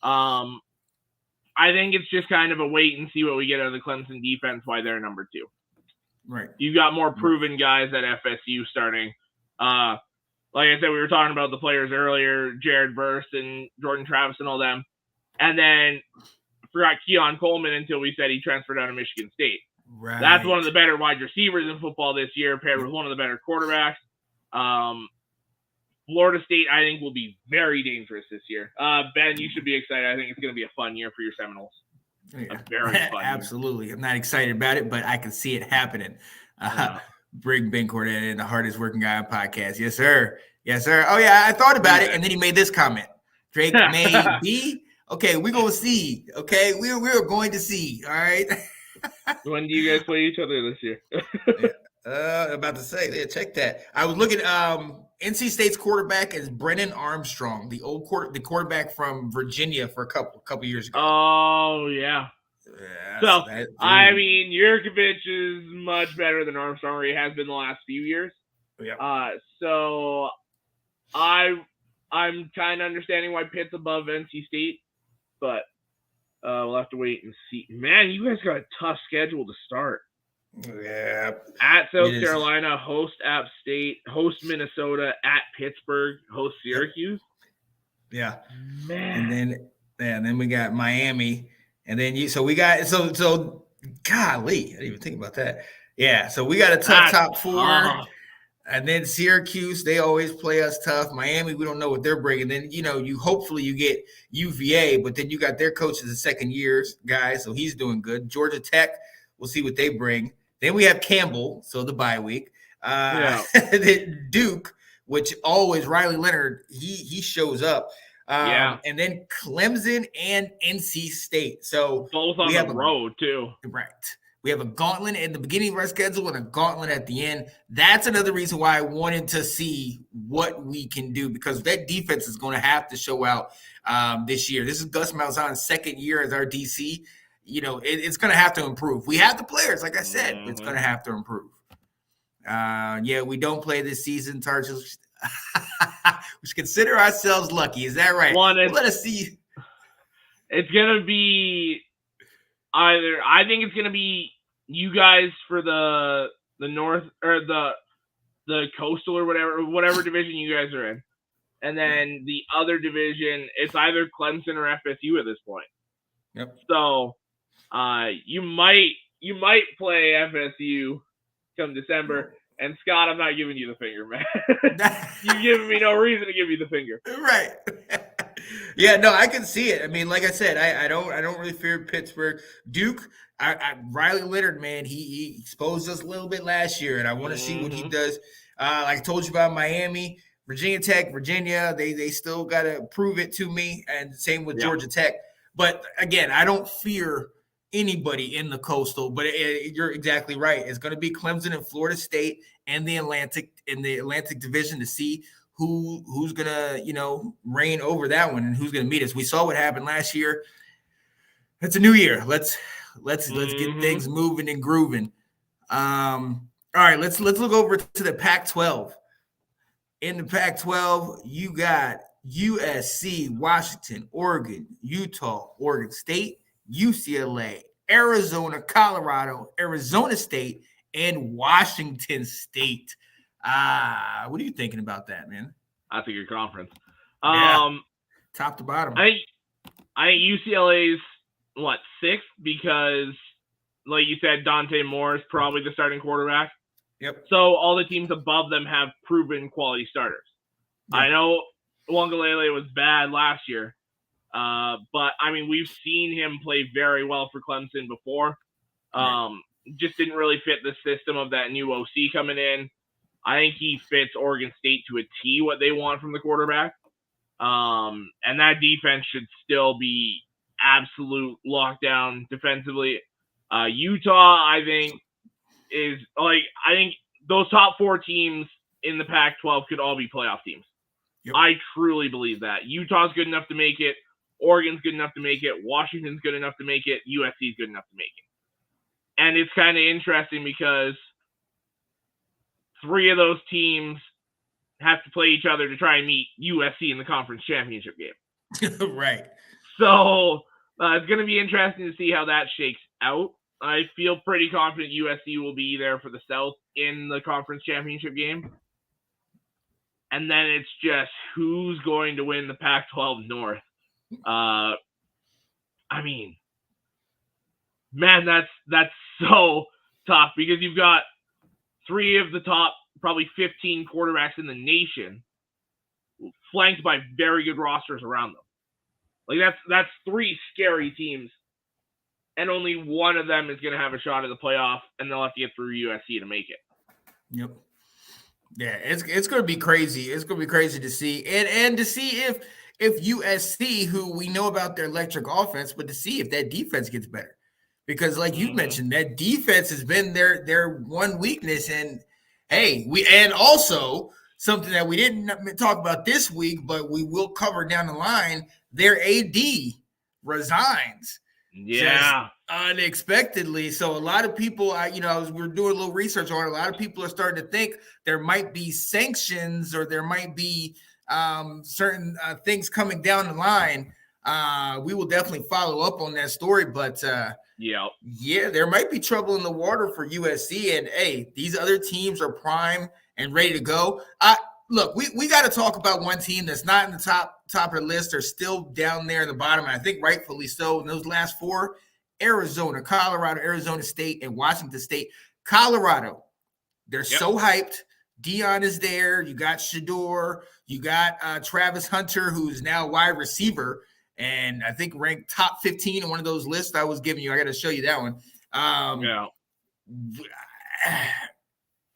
I think it's just kind of a wait and see what we get out of the Clemson defense, why they're number 2.
Right.
You've got more proven guys at FSU starting. Like I said, we were talking about the players earlier, Jared Verse and Jordan Travis and all them. And then I forgot Keon Coleman until we said he transferred out of Michigan State.
Right.
That's one of the better wide receivers in football this year, paired with one of the better quarterbacks. Florida State, I think, will be very dangerous this year. Ben, you should be excited. I think it's going to be a fun year for your Seminoles.
Yeah.
A very fun
Absolutely. Year. I'm not excited about it, but I can see it happening. Bring Ben Cordetta in, the hardest working guy on podcast. Yes, sir. Yes, sir. Oh, yeah, I thought about it, and then he made this comment. Drake may be. Okay, we're going to see. Okay, we're going to see. All right.
When do you guys play each other this year?
About to say, yeah, check that. I was looking. NC State's quarterback is Brennan Armstrong, the quarterback from Virginia for a couple years ago.
Oh yeah. So I mean, Yurkovich is much better than Armstrong, or he has been the last few years.
Yeah.
So I'm kind of understanding why Pitt's above NC State, but we'll have to wait and see. Man, you guys got a tough schedule to start.
Yeah.
At South Carolina, host App State, host Minnesota, at Pittsburgh, host Syracuse.
Yeah.
Man.
And then we got Miami, and then we got so golly, I didn't even think about that. Yeah, so we got a tough top 4. And then Syracuse, they always play us tough. Miami, we don't know what they're bringing. Then, you hopefully you get UVA, but then you got their coach as a second years guy, so he's doing good. Georgia Tech, we'll see what they bring. Then we have Campbell, so the bye week. Duke, which always Riley Leonard, he shows up. And then Clemson and NC State. So
both on the road too.
Right. We have a gauntlet at the beginning of our schedule and a gauntlet at the end. That's another reason why I wanted to see what we can do, because that defense is going to have to show out this year. This is Gus Malzahn's second year as our DC. It's going to have to improve. We have the players, like I said, but it's going to have to improve. We don't play this season, Tarsus. We should consider ourselves lucky. Is that right? Let us see.
It's going to be either. I think it's going to be you guys for the North or the Coastal or whatever division you guys are in, and then the other division, it's either Clemson or FSU at this point.
Yep.
So you might play FSU come December. And Scott, I'm not giving you the finger, man. You've given me no reason to give you the finger.
Right. Yeah, no, I can see it. I mean, like I said, I don't really fear Pittsburgh. Duke, Riley Leonard, man, he exposed us a little bit last year, and I want to see what he does. Like I told you about Miami, Virginia Tech, Virginia, they still got to prove it to me, and same with Georgia Tech. But again, I don't fear anybody in the Coastal, but you're exactly right. It's going to be Clemson and Florida State and the Atlantic Division to see who's going to reign over that one and who's going to meet us. We saw what happened last year. It's a new year. Let's get things moving and grooving. All right, let's look over to the Pac-12. In the Pac-12, you got USC, Washington, Oregon, Utah, Oregon State, UCLA, Arizona, Colorado, Arizona State, and Washington State. What are you thinking about that, man?
That's a good conference.
Top to bottom.
I think UCLA's 6th because like you said, Dante Moore is probably the starting quarterback.
Yep.
So all the teams above them have proven quality starters. Yep. I know Uiagalelei was bad last year, but I mean, we've seen him play very well for Clemson before. Just didn't really fit the system of that new OC coming in. I think he fits Oregon State to a T, what they want from the quarterback. And that defense should still be absolute lockdown defensively. Utah, I think those top 4 teams in the Pac-12 could all be playoff teams. Yep. I truly believe that. Utah's good enough to make it. Oregon's good enough to make it. Washington's good enough to make it. USC's good enough to make it. And it's kind of interesting because 3 of those teams have to play each other to try and meet USC in the conference championship game.
Right.
So it's going to be interesting to see how that shakes out. I feel pretty confident USC will be there for the South in the conference championship game. And then it's just who's going to win the Pac-12 North. I mean, man, that's so tough because you've got 3 of the top probably 15 quarterbacks in the nation flanked by very good rosters around them. Like that's 3 scary teams, and only one of them is going to have a shot at the playoff, and they'll have to get through USC to make it.
Yep. Yeah, it's going to be crazy. It's going to be crazy to see, and to see if USC, who we know about their electric offense, but to see if that defense gets better, because like you mentioned, that defense has been their one weakness, and and also something that we didn't talk about this week, but we will cover down the line. Their AD resigns.
Yeah.
Unexpectedly. So a lot of people, we're doing a little research on it. A lot of people are starting to think there might be sanctions or there might be certain things coming down the line. We will definitely follow up on that story, but yeah, there might be trouble in the water for USC. And these other teams are prime and ready to go. Look, we got to talk about one team that's not in the top of the list. They're still down there in the bottom, and I think rightfully so. In those last 4, Arizona, Colorado, Arizona State, and Washington State. Colorado, they're so hyped. Dion is there. You got Shador. You got Travis Hunter, who's now wide receiver, and I think ranked top 15 in one of those lists I was giving you. I got to show you that one.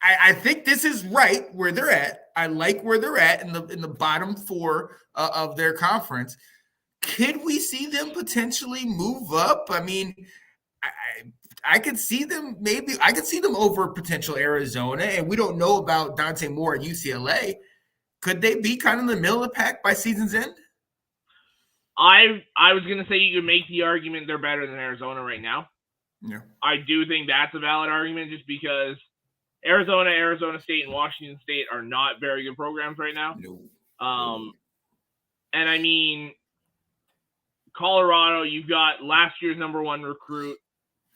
I think this is right where they're at. I like where they're at in the bottom 4 of their conference. Could we see them potentially move up? I mean, I could see them I could see them over potential Arizona, and we don't know about Dante Moore at UCLA. Could they be kind of in the middle of the pack by season's end?
I was going to say you could make the argument they're better than Arizona right now.
Yeah.
I do think that's a valid argument just because Arizona State, and Washington State are not very good programs right now.
No.
And I mean, Colorado, you've got last year's number 1 recruit.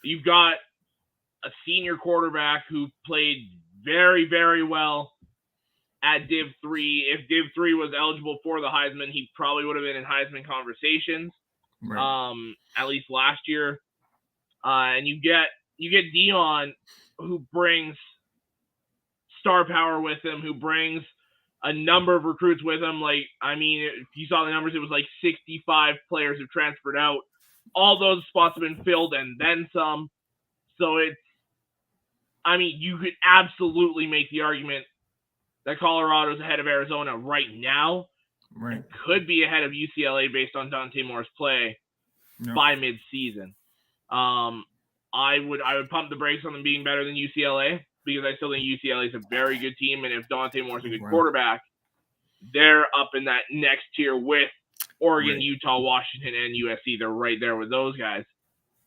You've got a senior quarterback who played very, very well at Div 3. If Div 3 was eligible for the Heisman, he probably would have been in Heisman conversations, at least last year. And you get Dion, who brings star power with him, who brings a number of recruits with him. Like, I mean, if you saw the numbers, it was like 65 players have transferred out. All those spots have been filled and then some. So you could absolutely make the argument that Colorado's ahead of Arizona right now.
Right.
Could be ahead of UCLA based on Dante Moore's play by mid-season. I would pump the brakes on them being better than UCLA because I still think UCLA is a very good team, and if Dante Moore's a good quarterback, they're up in that next tier with Oregon, Utah, Washington, and USC. They're right there with those guys.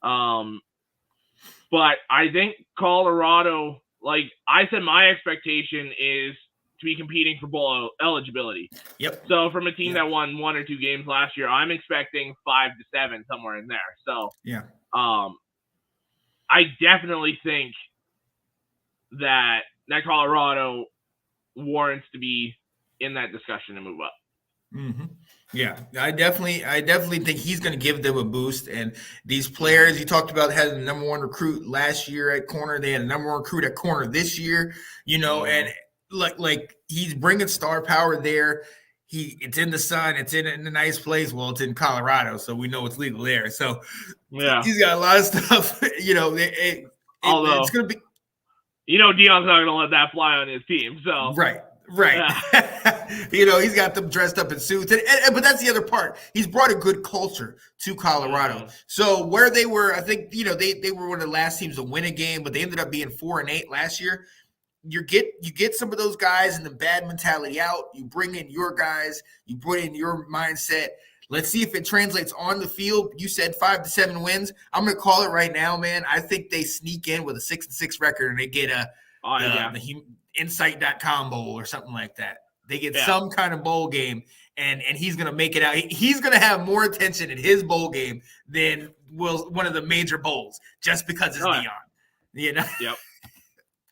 But I think Colorado, like I said, my expectation is to be competing for bowl eligibility.
Yep.
So from a team that won 1 or 2 games last year, I'm expecting 5 to 7 somewhere in there. So I definitely think that Colorado warrants to be in that discussion and move up.
Mm-hmm. Yeah, I definitely think he's going to give them a boost. And these players you talked about had the number one recruit last year at corner. They had a number one recruit at corner this year. And like he's bringing star power there. It's in the sun. It's in a nice place. Well, it's in Colorado, so we know it's legal there. So
Yeah.
he's got a lot of stuff. It's going to be.
Deion's not going to let that fly on his team. So
Right. Yeah. He's got them dressed up in suits, but that's the other part. He's brought a good culture to Colorado.
Mm-hmm.
So where they were, I think they were one of the last teams to win a game, but they ended up being 4-8 last year. You get some of those guys and the bad mentality out. You bring in your guys. You put in your mindset. Let's see if it translates on the field. You said 5 to 7 wins. I'm going to call it right now, man. I think they sneak in with a 6-6 record and they get the Insight.com bowl or something like that. They get some kind of bowl game, and he's going to make it out. He's going to have more attention in his bowl game than will one of the major bowls just because it's Deion.
Yep.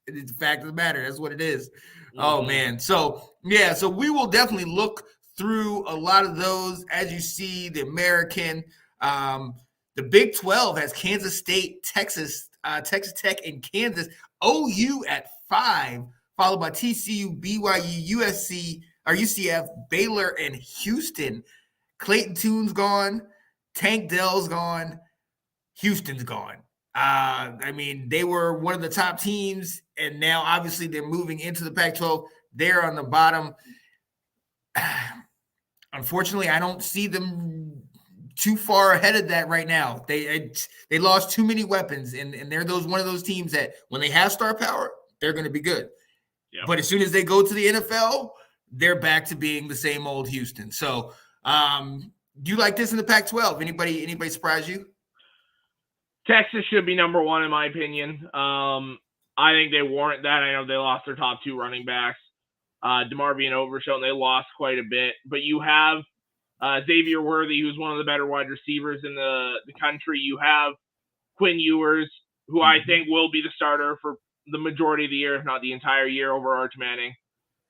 It's the fact of the matter. That's what it is.
Mm-hmm.
Oh, man. So we will definitely look through a lot of those. As you see, the American, the Big 12 has Kansas State, Texas Tech, and Kansas. OU at 5, followed by TCU, BYU, USC, or UCF, Baylor, and Houston. Clayton Tune's gone. Tank Dell's gone. Houston's gone. They were one of the top teams, and now obviously they're moving into the Pac-12. They're on the bottom. Unfortunately, I don't see them too far ahead of that right now. They lost too many weapons, and they're one of those teams that when they have star power, they're going to be good. Yep. But as soon as they go to the NFL, they're back to being the same old Houston. So, do you like this in the Pac-12? Anybody surprise you?
Texas should be number 1 in my opinion. I think they warrant that. I know they lost their top 2 running backs, DeMarvion Overshown. They lost quite a bit, but you have Xavier Worthy, who's one of the better wide receivers in the country. You have Quinn Ewers, who I think will be the starter for the majority of the year, if not the entire year, over Arch Manning.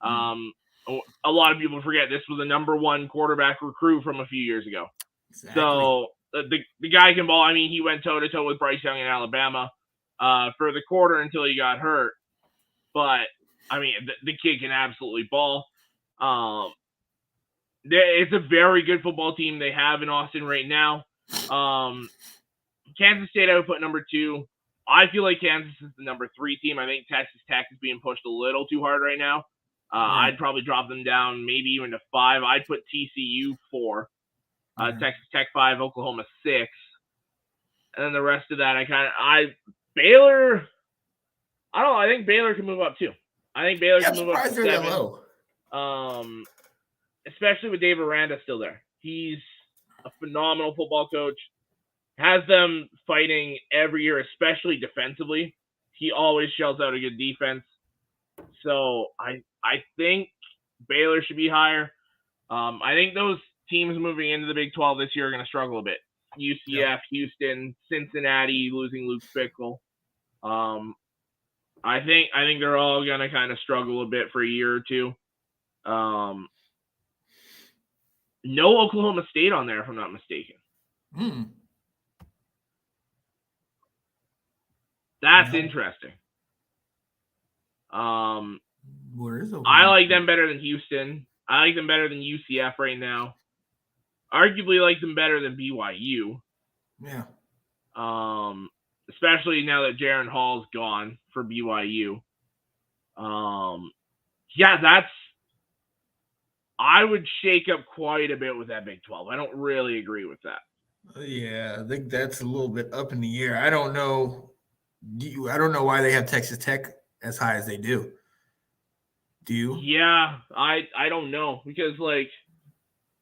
A lot of people forget this was the number 1 quarterback recruit from a few years ago. Exactly. So the guy can ball. I mean, he went toe-to-toe with Bryce Young in Alabama for the quarter until he got hurt. But, I mean, the kid can absolutely ball. It's a very good football team they have in Austin right now. Kansas State, I would put number 2. I feel like Kansas is the number 3 team. I think Texas Tech is being pushed a little too hard right now. I'd probably drop them down maybe even to 5. I'd put TCU 4, Texas Tech 5, Oklahoma 6. And then the rest of that, Baylor, I don't know. I think Baylor can move up too. I think Baylor can move up to 7. Low. Especially with Dave Aranda still there. He's a phenomenal football coach. Has them fighting every year, especially defensively. He always shells out a good defense. So I think Baylor should be higher. I think those teams moving into the Big 12 this year are going to struggle a bit. UCF, Houston, Cincinnati, losing Luke Fickell. I think they're all going to kind of struggle a bit for a year or two. No Oklahoma State on there, if I'm not mistaken. That's interesting.
Where is
I like them better than Houston. I like them better than UCF right now. Arguably like them better than BYU.
Yeah.
Especially now that Jaron Hall's gone for BYU. I would shake up quite a bit with that Big 12. I don't really agree with that.
Yeah, I think that's a little bit up in the air. I don't know. I don't know why they have Texas Tech as high as they do. Do you?
Yeah, I don't know because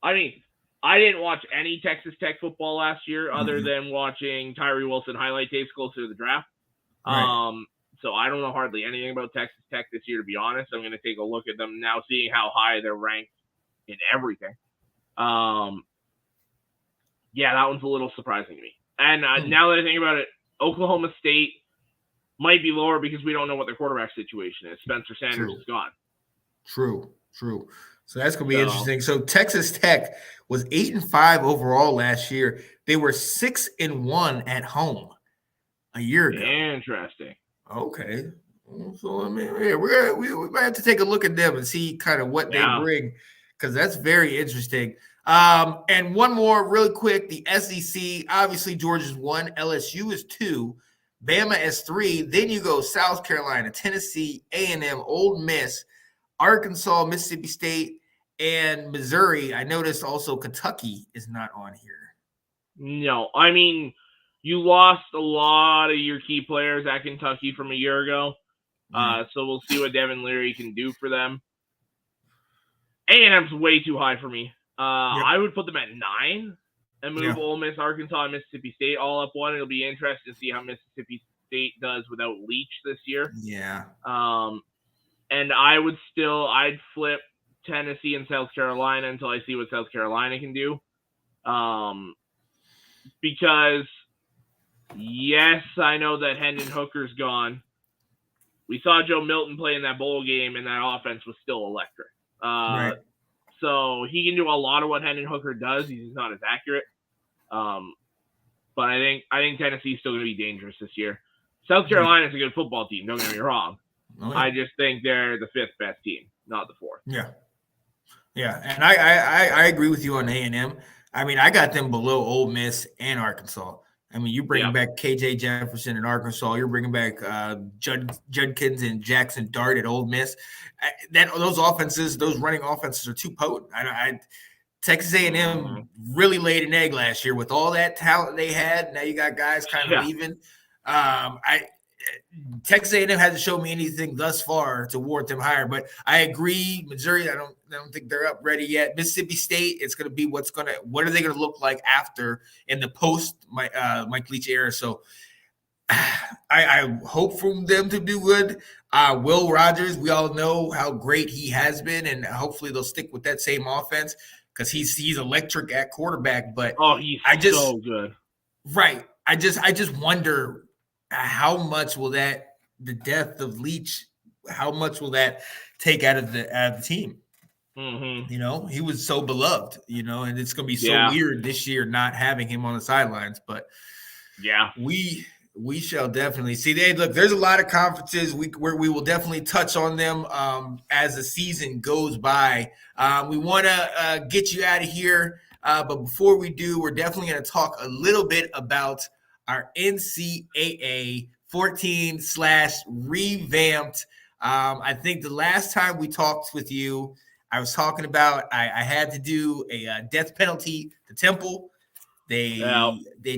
I didn't watch any Texas Tech football last year other than watching Tyree Wilson highlight tapes closer to the draft. Right. So I don't know hardly anything about Texas Tech this year, to be honest. I'm going to take a look at them now, seeing how high they're ranked in everything. That one's a little surprising to me. And now that I think about it, Oklahoma State might be lower because we don't know what their quarterback situation is. Spencer Sanders is gone.
True. So that's going to be interesting. So Texas Tech was 8-5 overall last year. They were 6-1 at home a year ago.
Interesting.
Okay. So I mean, yeah, we might have to take a look at them and see kind of what they bring, because that's very interesting. And one more really quick, the SEC, obviously Georgia's 1, LSU is 2, Bama is 3. Then you go South Carolina, Tennessee, A&M, Ole Miss, Arkansas, Mississippi State, and Missouri. I noticed also Kentucky is not on here.
No, I mean, you lost a lot of your key players at Kentucky from a year ago. So we'll see what Devin Leary can do for them. A&M's way too high for me. I would put them at 9 and move Ole Miss, Arkansas, and Mississippi State all up 1. It'll be interesting to see how Mississippi State does without Leach this year.
Yeah.
And I'd flip Tennessee and South Carolina until I see what South Carolina can do. Because, yes, I know that Hendon Hooker's gone. We saw Joe Milton play in that bowl game, and that offense was still electric.
Right.
So he can do a lot of what Hendon Hooker does. He's just not as accurate. But I think Tennessee's still going to be dangerous this year. South Carolina's a good football team, don't get me wrong. I just think they're the 5th best team, not the 4th.
Yeah. Yeah, and I agree with you on A&M. I mean, I got them below Ole Miss and Arkansas. I mean, you bring back KJ Jefferson in Arkansas. You're bringing back Judkins and Jackson Dart at Ole Miss. Those offenses, those running offenses are too potent. Texas A&M really laid an egg last year with all that talent they had. Now you got guys kind of leaving. Texas A&M hasn't shown me anything thus far to warrant them higher, but I agree. Missouri, I don't think they're up ready yet. Mississippi State, it's going to be what are they going to look like after in the post Mike Leach era? So I hope for them to do good. Will Rogers, we all know how great he has been, and hopefully they'll stick with that same offense because he's electric at quarterback. But
he's so good,
right? I just wonder. How much will the death of Leach, how much will that take out of the team?
Mm-hmm.
You know, he was so beloved, and it's going to be so weird this year not having him on the sidelines. But we shall definitely see. There's a lot of conferences where we will definitely touch on them as the season goes by. We want to get you out of here, but before we do, we're definitely going to talk a little bit about our NCAA 14/revamped. I think the last time we talked with you, I was talking about I had to do a death penalty to Temple. They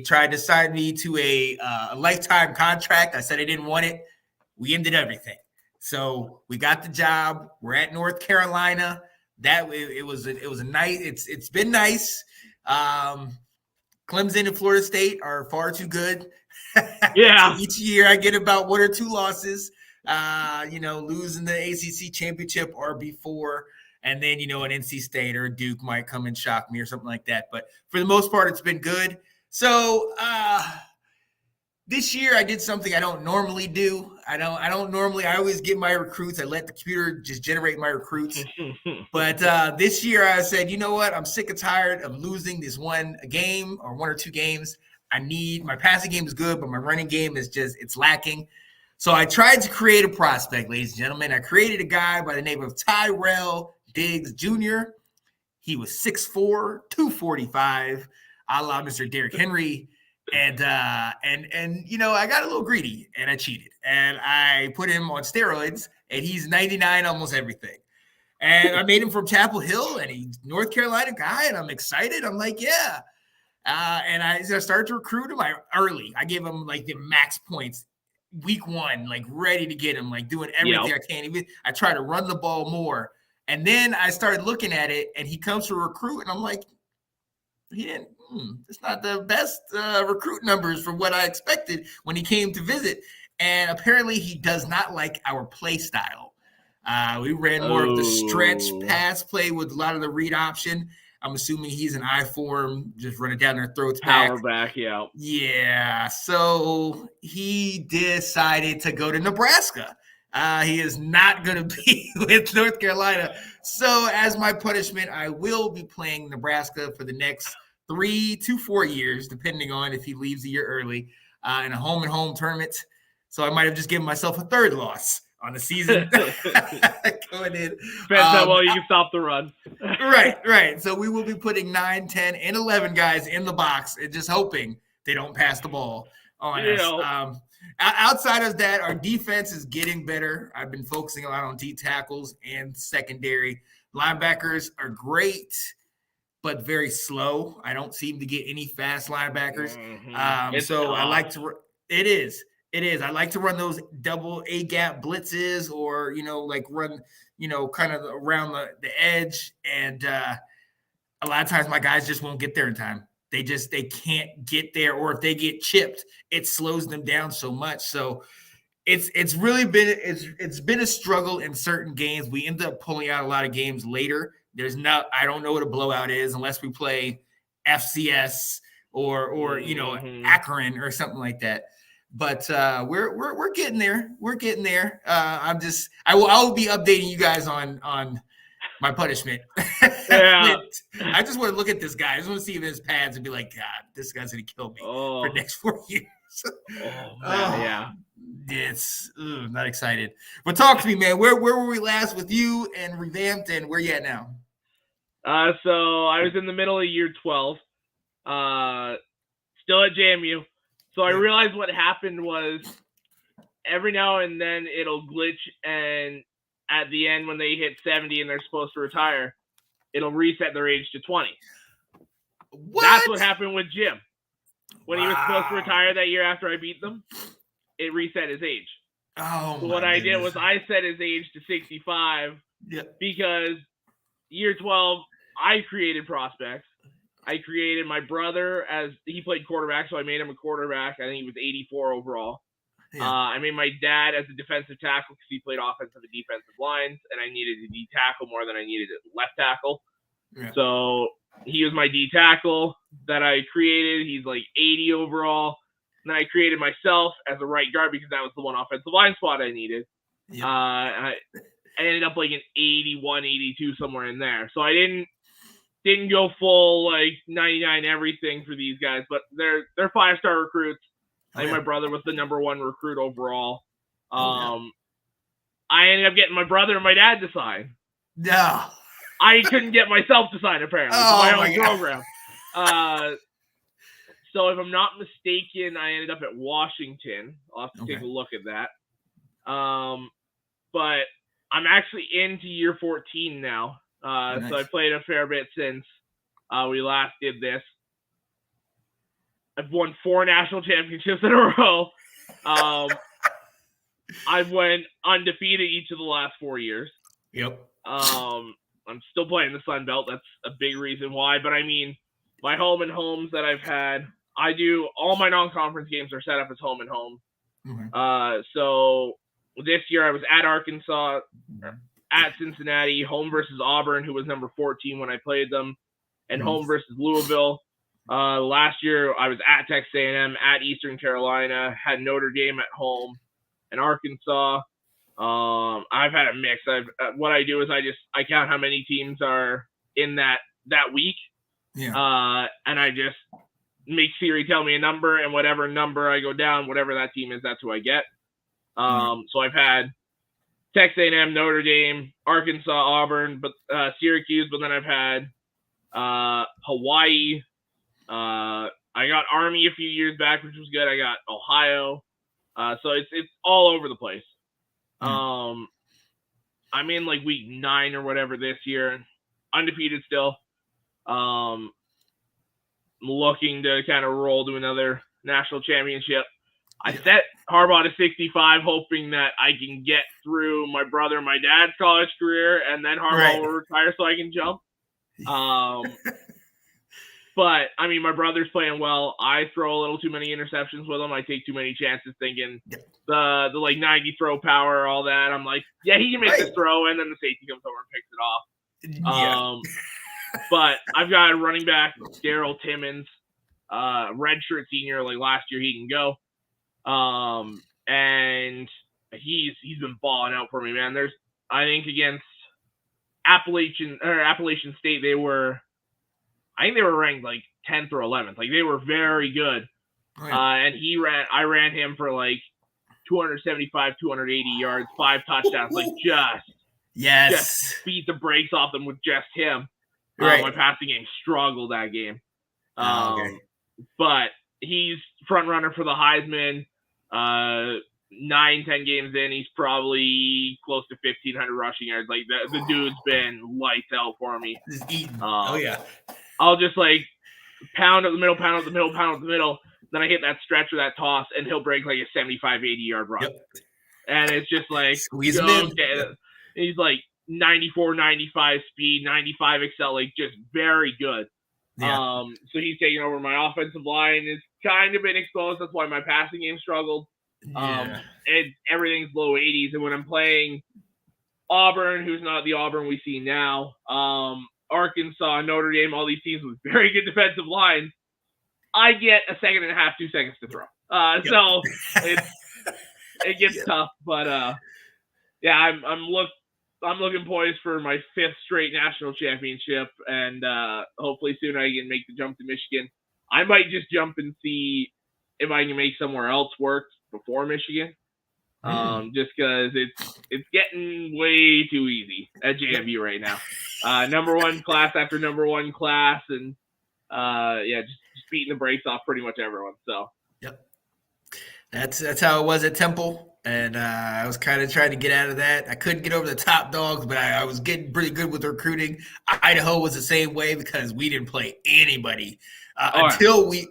tried to sign me to a lifetime contract. I said I didn't want it. We ended everything. So we got the job. We're at North Carolina. It was a nice. It's been nice. Clemson and Florida State are far too good.
Yeah.
So each year I get about 1 or 2 losses, losing the ACC championship or before. And then, an NC State or Duke might come and shock me or something like that. But for the most part, it's been good. So this year I did something I don't normally do. I always get my recruits. I let the computer just generate my recruits. But this year I said, you know what? I'm sick and tired of losing this one game or 1 or 2 games. My passing game is good, but my running game is it's lacking. So I tried to create a prospect, ladies and gentlemen. I created a guy by the name of Tyrell Diggs Jr. He was 6'4", 245, a la Mr. Derrick Henry. And I got a little greedy and I cheated and I put him on steroids and he's 99 almost everything. And I made him from Chapel Hill and he's North Carolina guy and I'm excited. I'm like, yeah. And I started to recruit him early. I gave him like the max points week 1, like ready to get him, like doing everything I can. I try to run the ball more. And then I started looking at it and he comes to recruit and I'm like, it's not the best recruit numbers from what I expected when he came to visit. And apparently he does not like our play style. We ran more of the stretch pass play with a lot of the read option. I'm assuming he's an I form, just run it down their throats back.
Power back, yeah.
Yeah. So he decided to go to Nebraska. He is not going to be with North Carolina. So as my punishment, I will be playing Nebraska for the next 3 to 4 years, depending on if he leaves a year early, in a home-and-home tournament. So I might have just given myself a third loss on the season going in.
Depends how well you can stop the run.
Right. So we will be putting 9, 10, and 11 guys in the box and just hoping they don't pass the ball on us. Outside of that, our defense is getting better. I've been focusing a lot on D tackles and secondary. Linebackers are great, but very slow. I don't seem to get any fast linebackers. So tough. I like to – it is. I like to run those double A-gap blitzes or, run, kind of around the edge. And a lot of times my guys just won't get there in time. They can't get there. Or if they get chipped, it slows them down so much. So it's really been it's been a struggle in certain games. We end up pulling out a lot of games later. I don't know what a blowout is unless we play FCS or Akron or something like that. But we're getting there. We're getting there. I will be updating you guys on my punishment.
Yeah.
I just want to look at this guy. I just want to see him in his pads and be like, God, this guy's gonna kill me for the next 4 years.
Yeah.
It's not excited. But talk to me, man. Where were we last with you and Revamped, and where you at now?
So I was in the middle of year 12, still at JMU. So I realized what happened was every now and then it'll glitch, and at the end when they hit 70 and they're supposed to retire, it'll reset their age to 20.
What?
That's what happened with Jim. When he was supposed to retire that year after I beat them, it reset his age. So what I did was I set his age to 65 because year 12, I created prospects. I created my brother as he played quarterback, so I made him a quarterback. I think he was 84 overall. Yeah. I made my dad as a defensive tackle because he played offensive and defensive lines, and I needed a D tackle more than I needed a left tackle. Yeah. So he was my D tackle that I created. He's like 80 overall. And then I created myself as a right guard because that was the one offensive line spot I needed. Yeah. I ended up like an 81, 82, somewhere in there. So I didn't go full like 99 everything for these guys, but they're 5-star recruits. I think my brother was the number 1 recruit overall. I ended up getting my brother and my dad to sign.
No.
I couldn't get myself to sign, apparently. My own program. So if I'm not mistaken, I ended up at Washington. I'll have to take a look at that. But I'm actually into year 14 now. Nice. So I played a fair bit since we last did this. I've won 4 national championships in a row. I've went undefeated each of the last 4 years.
Yep.
I'm still playing the Sun Belt. That's a big reason why. But I mean, my home and homes that I've had, all my non-conference games are set up as home and home. Mm-hmm. So this year I was at Arkansas, at Cincinnati, home versus Auburn, who was number 14 when I played them, and home versus Louisville. Last year I was at Texas A&M, at Eastern Carolina, had Notre Dame at home, and Arkansas. I've had a mix. What I do is I count how many teams are in that week. Yeah. And I just make Siri tell me a number, and whatever number I go down, whatever that team is, that's who I get. So I've had Texas A&M, Notre Dame, Arkansas, Auburn, but Syracuse, but then I've had Hawaii. I got Army a few years back, which was good. I got Ohio. So it's all over the place. I'm in like week 9 or whatever this year, undefeated still. Looking to kind of roll to another national championship. I set Harbaugh to 65, hoping that I can get through my brother and my dad's college career, and then Harbaugh will retire so I can jump. But, I mean, my brother's playing well. I throw a little too many interceptions with him. I take too many chances thinking the like 90 throw power, all that. I'm like, yeah, he can make this throw, and then the safety comes over and picks it off. But I've got a running back, Daryl Timmons, redshirt senior. Like last year, he can go. And he's been balling out for me, man. I think against Appalachian State, I think they were ranked like 10th or 11th. Like they were very good.
Oh, yeah.
And I ran him for like 275, 280 yards, 5 touchdowns. Like just beat the brakes off them with just him.
Right.
My passing game struggled that game.
Okay.
But he's front runner for the Heisman. 9-10 games in, he's probably close to 1,500 rushing yards. Like the dude's been lights out for me.
Just eating. Oh yeah.
I'll just like pound at the middle, pound at the middle, pound at the middle. Then I hit that stretch or that toss, and he'll break like a 75, 80-yard run.
Yep.
And it's just like
squeeze him in.
He's like 94, 95 speed, 95 excel, like just very good.
Yeah.
So he's taking over my offensive line. It's kind of been exposed. That's why my passing game struggled.
Yeah.
And everything's low 80s. And when I'm playing Auburn, who's not the Auburn we see now, Arkansas, Notre Dame, all these teams with very good defensive lines, I get a second and a half, 2 seconds to throw. So it gets tough. But yeah, I'm looking poised for my 5th straight national championship, and hopefully soon I can make the jump to Michigan. I might just jump and see if I can make somewhere else work before Michigan. Just because it's getting way too easy at JMU right now. Number one class after number one class, and just beating the brakes off pretty much everyone. So
yep, that's how it was at Temple, and I was kind of trying to get out of that. I couldn't get over the top dogs, but I was getting pretty good with recruiting. Idaho was the same way because we didn't play anybody until we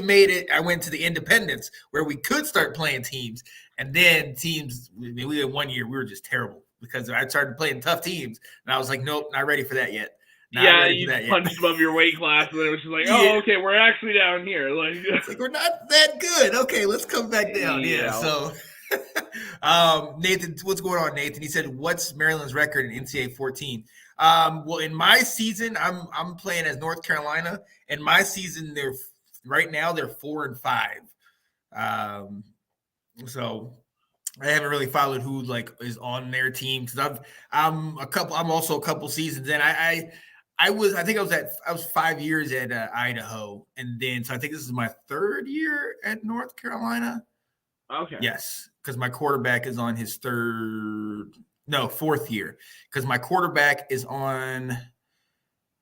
made it. I went to the independents where we could start playing teams. And then teams, we had 1 year, we were just terrible because I started playing tough teams. And I was like, nope, not ready for that yet.
You punched above your weight class, and then it was just like, okay, we're actually down here. Like,
it's like, we're not that good. Okay, let's come back down. Yeah. So, Nathan, what's going on, Nathan? He said, what's Maryland's record in NCAA 14? Well, in my season, I'm playing as North Carolina. In my season, they're 4-5. So I haven't really followed who like is on their team because I'm also a couple seasons in. I was 5 years at Idaho, and then so I think this is my 3rd year at North Carolina.
Okay.
Yes, because my quarterback is on his 4th year because my quarterback is on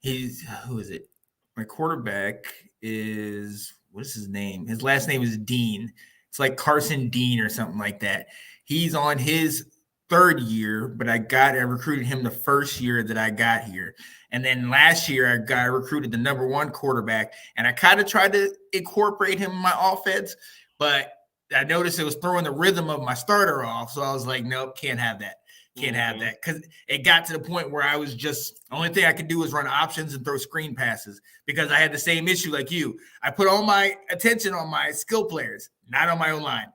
who is it? My quarterback is, what is his name? His last name is Dean. It's like Carson Dean or something like that. He's on his 3rd year, but I recruited him the first year that I got here. And then last year I recruited the number 1 quarterback, and I kind of tried to incorporate him in my offense, but I noticed it was throwing the rhythm of my starter off. So I was like, nope, can't have that. Can't have that, because it got to the point where I was just, the only thing I could do was run options and throw screen passes because I had the same issue like you. I put all my attention on my skill players, not on my own line.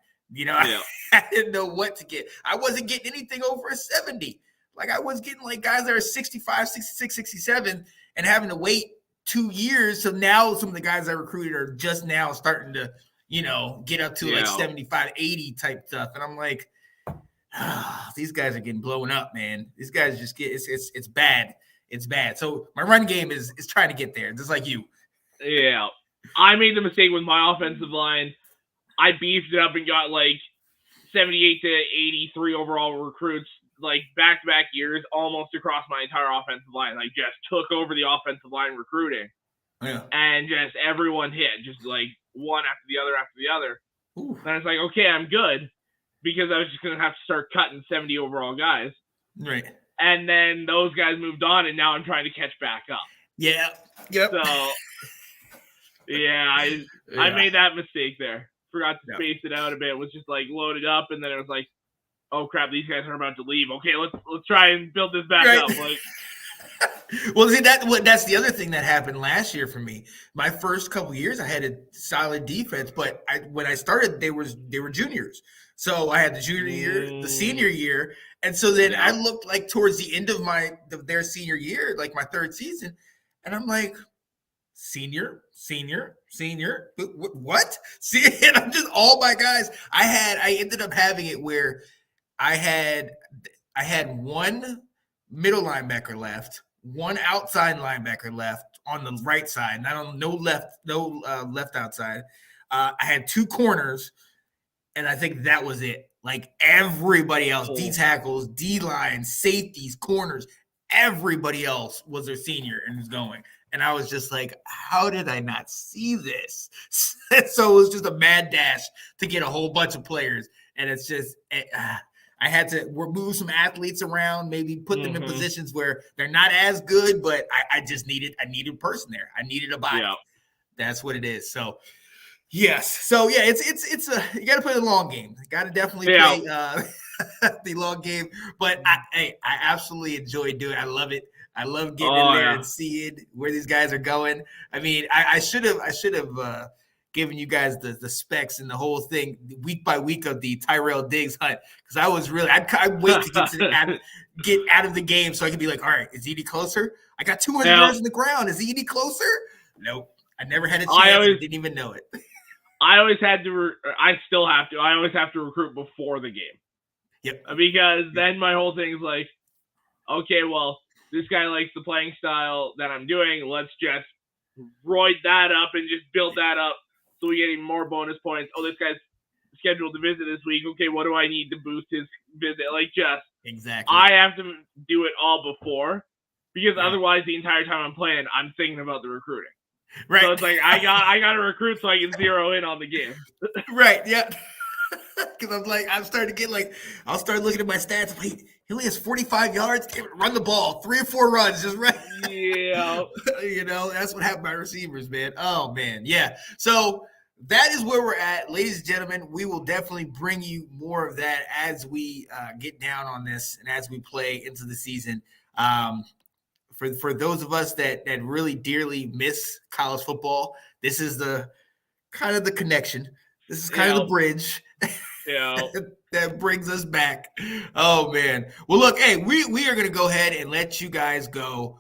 I didn't know what to get. I wasn't getting anything over a 70. Like I was getting like guys that are 65, 66, 67 and having to wait 2 years. So now some of the guys I recruited are just now starting to, get up to like 75, 80 type stuff. And I'm like, these guys are getting blown up, man. These guys just get it's bad. It's bad. So my run game is trying to get there, just like you.
Yeah. I made the mistake with my offensive line. I beefed it up and got like 78 to 83 overall recruits, like back-to-back years, almost across my entire offensive line. Like just took over the offensive line recruiting.
Yeah.
And just everyone hit, just like one after the other after the other.
Ooh.
And I was like, okay, I'm good. Because I was just going to have to start cutting 70 overall guys.
Right.
And then those guys moved on, and now I'm trying to catch back up.
Yeah. Yep.
So, I made that mistake there. Forgot to space it out a bit. It was just, like, loaded up, and then it was like, oh, crap, these guys are about to leave. Okay, let's try and build this back up. Like,
well, see, that's the other thing that happened last year for me. My first couple years, I had a solid defense, but when I started, they were juniors. So I had the junior year, the senior year, and so then I looked like towards the end of their senior year, like my 3rd season, and I'm like, senior, what? See, and I'm just all my guys. I ended up having it where I had one middle linebacker left, one outside linebacker left on the right side, no left outside. I had 2 corners, and I think that was it. Like everybody else, D tackles, D lines, safeties, corners, everybody else was their senior and was going. And I was just like, how did I not see this? So it was just a mad dash to get a whole bunch of players. And it's just, I had to move some athletes around, maybe put them in positions where they're not as good, but I needed a person there. I needed a body. Yeah. That's what it is. So, yes. So, yeah, it's you got to play the long game. Got to definitely play the long game. But I absolutely enjoy doing it. I love it. I love getting in there and seeing where these guys are going. I mean, I should have given you guys the specs and the whole thing week by week of the Tyrell Diggs hunt, because I was really I'd wait to get out of the game so I could be like, all right, is he any closer? I got 200 yards in the ground. Is he any closer? Nope. I never had a chance. I didn't even know it.
I always had to. I still have to. I always have to recruit before the game.
Yep.
Because then my whole thing is like, okay, well, this guy likes the playing style that I'm doing. Let's just roid that up and just build that up so we get even more bonus points. Oh, this guy's scheduled to visit this week. Okay, what do I need to boost his visit? Like, just
exactly.
I have to do it all before, because otherwise the entire time I'm playing, I'm thinking about the recruiting.
Right.
So it's like I got to recruit so I can zero in on the game.
Right. Yeah. Because I'm starting to get I'll start looking at my stats. I'm like, he only has 45 yards. Run the ball, 3 or 4 runs, just run.
Yeah.
That's what happened to my receivers, man. Oh man, yeah. So that is where we're at, ladies and gentlemen. We will definitely bring you more of that as we get down on this and as we play into the season. For those of us that really dearly miss college football, this is the kind of the connection. This is kind of the bridge.
Yeah.
That brings us back. Oh man. Well, look, hey, we are gonna go ahead and let you guys go.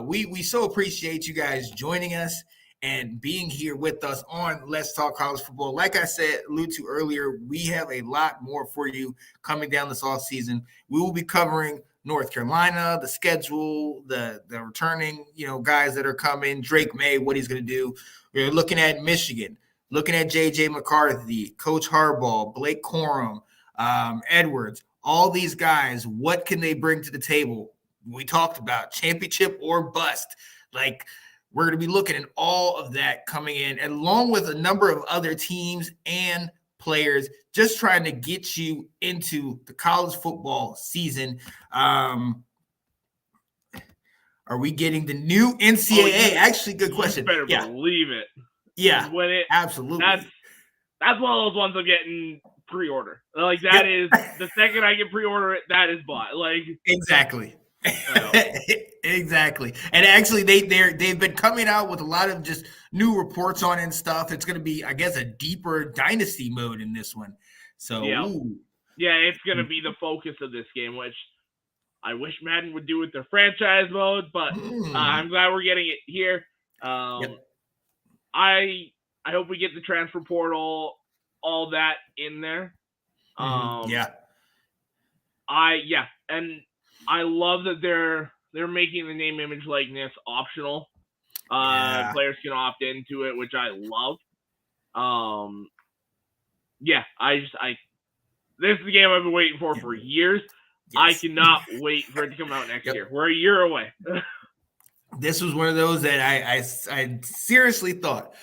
We so appreciate you guys joining us and being here with us on Let's Talk College Football. Like I said, alluded to earlier, we have a lot more for you coming down this off season. We will be covering North Carolina, the schedule, the returning, guys that are coming, Drake May, what he's going to do. We're looking at Michigan, looking at J.J. McCarthy, Coach Harbaugh, Blake Corum, Edwards, all these guys, what can they bring to the table? We talked about championship or bust. We're going to be looking at all of that coming in, along with a number of other teams and players, just trying to get you into the college football season. Are we getting the new NCAA? Actually, good question.
You better believe it.
Yeah, absolutely.
That's one of those ones I'm getting pre-order. That is the second I can pre-order it, that is bought.
Exactly. Exactly. And actually they've been coming out with a lot of just new reports on it and stuff. It's going to be, I guess, a deeper dynasty mode in this one. So
it's going to be the focus of this game, which I wish Madden would do with their franchise mode, but I'm glad we're getting it here. I hope we get the transfer portal, all that in there. And I love that they're making the name, image, likeness optional. Players can opt into it, which I love. This is the game I've been waiting for years. Yes. I cannot wait for it to come out next year. We're a year away.
This was one of those that I seriously thought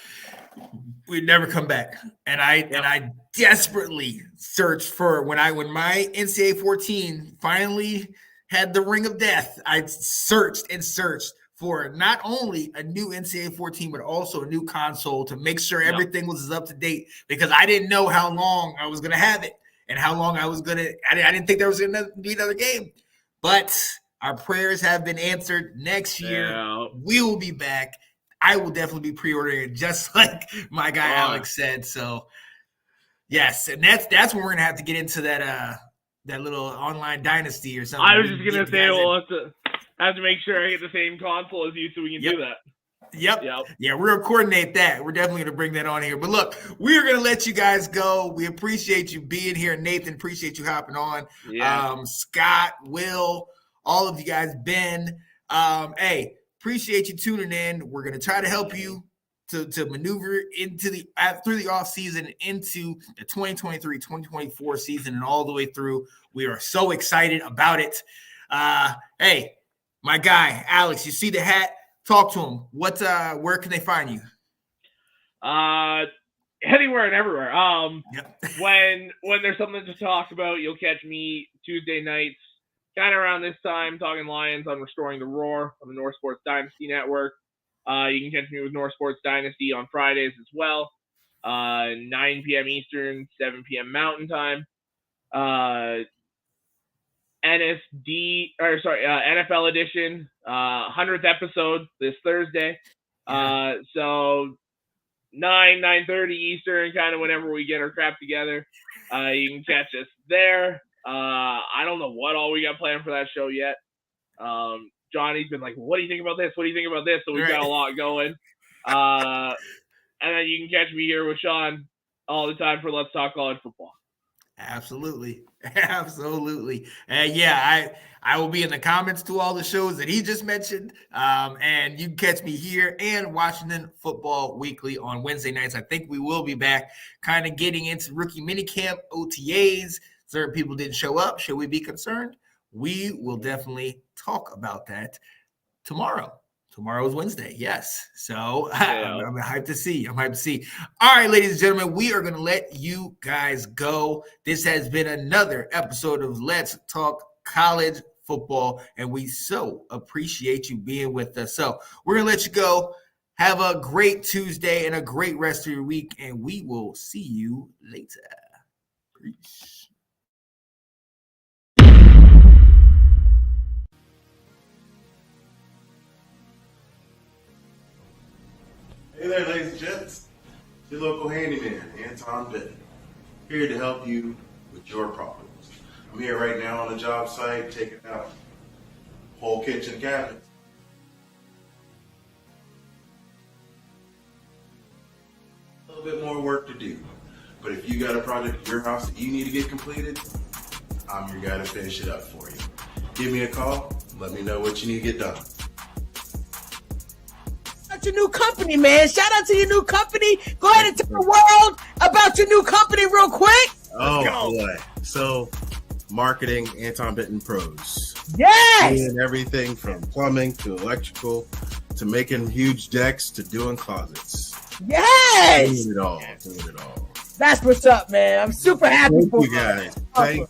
we'd never come back, and I desperately searched for when my NCAA 14 finally had the ring of death. I searched and searched for not only a new NCAA 14, but also a new console to make sure everything was up to date, because I didn't know how long I was going to have it and how long I was going to – I didn't think there was going to be another game. But our prayers have been answered. Next year, we will be back. I will definitely be pre-ordering it, just like my guy Alex said. So, yes, and that's when we're going to have to get into that little online dynasty or something.
I was just going to say, we'll have to make sure I get the same console as you so we can do that.
Yep. Yeah, we're gonna coordinate that. We're definitely gonna bring that on here. But look, we are gonna let you guys go. We appreciate you being here. Nathan, appreciate you hopping on.
Yeah.
Scott, Will, all of you guys, Ben. Hey, appreciate you tuning in. We're gonna try to help you to maneuver into through the off season into the 2023-2024 season and all the way through. We are so excited about it. Hey, my guy, Alex, you see the hat? Talk to him. Where can they find you?
Anywhere and everywhere.
Yep.
when there's something to talk about, you'll catch me Tuesday nights, kind of around this time, talking Lions on Restoring the Roar on the North Sports Dynasty Network. You can catch me with North Sports Dynasty on Fridays as well. 9 p.m. Eastern, 7 p.m. Mountain Time. NFL edition, 100th episode this Thursday. So 9:30 Eastern, kind of whenever we get our crap together. You can catch us there. I don't know what all we got planned for that show yet. Johnny's been like, what do you think about this? What do you think about this? So we've got a lot going. And then you can catch me here with Sean all the time for Let's Talk College Football.
Absolutely. And yeah, I will be in the comments to all the shows that he just mentioned. And you can catch me here and Washington Football Weekly on Wednesday nights. I think we will be back kind of getting into rookie minicamp, OTAs. Certain people didn't show up. Should we be concerned? We will definitely talk about that tomorrow. Tomorrow is Wednesday. Yes. So I'm hyped to see. All right, ladies and gentlemen, we are going to let you guys go. This has been another episode of Let's Talk College Football, and we so appreciate you being with us. So we're going to let you go. Have a great Tuesday and a great rest of your week, and we will see you later. Peace.
Hey there, ladies and gents. Your local handyman, Anton Bitten, here to help you with your problems. I'm here right now on the job site, taking out whole kitchen cabinets. A little bit more work to do, but if you got a project at your house that you need to get completed, I'm your guy to finish it up for you. Give me a call, let me know what you need to get done.
Your new company, man. Shout out to your new company. Go ahead and tell the world about your new company real quick.
Oh boy. So marketing Anton Bitten Pros.
Yes.
Doing everything from plumbing to electrical to making huge decks to doing closets.
Yes.
Doing it all.
That's what's up, man. I'm super happy
Thank
for
you guys. Thank you.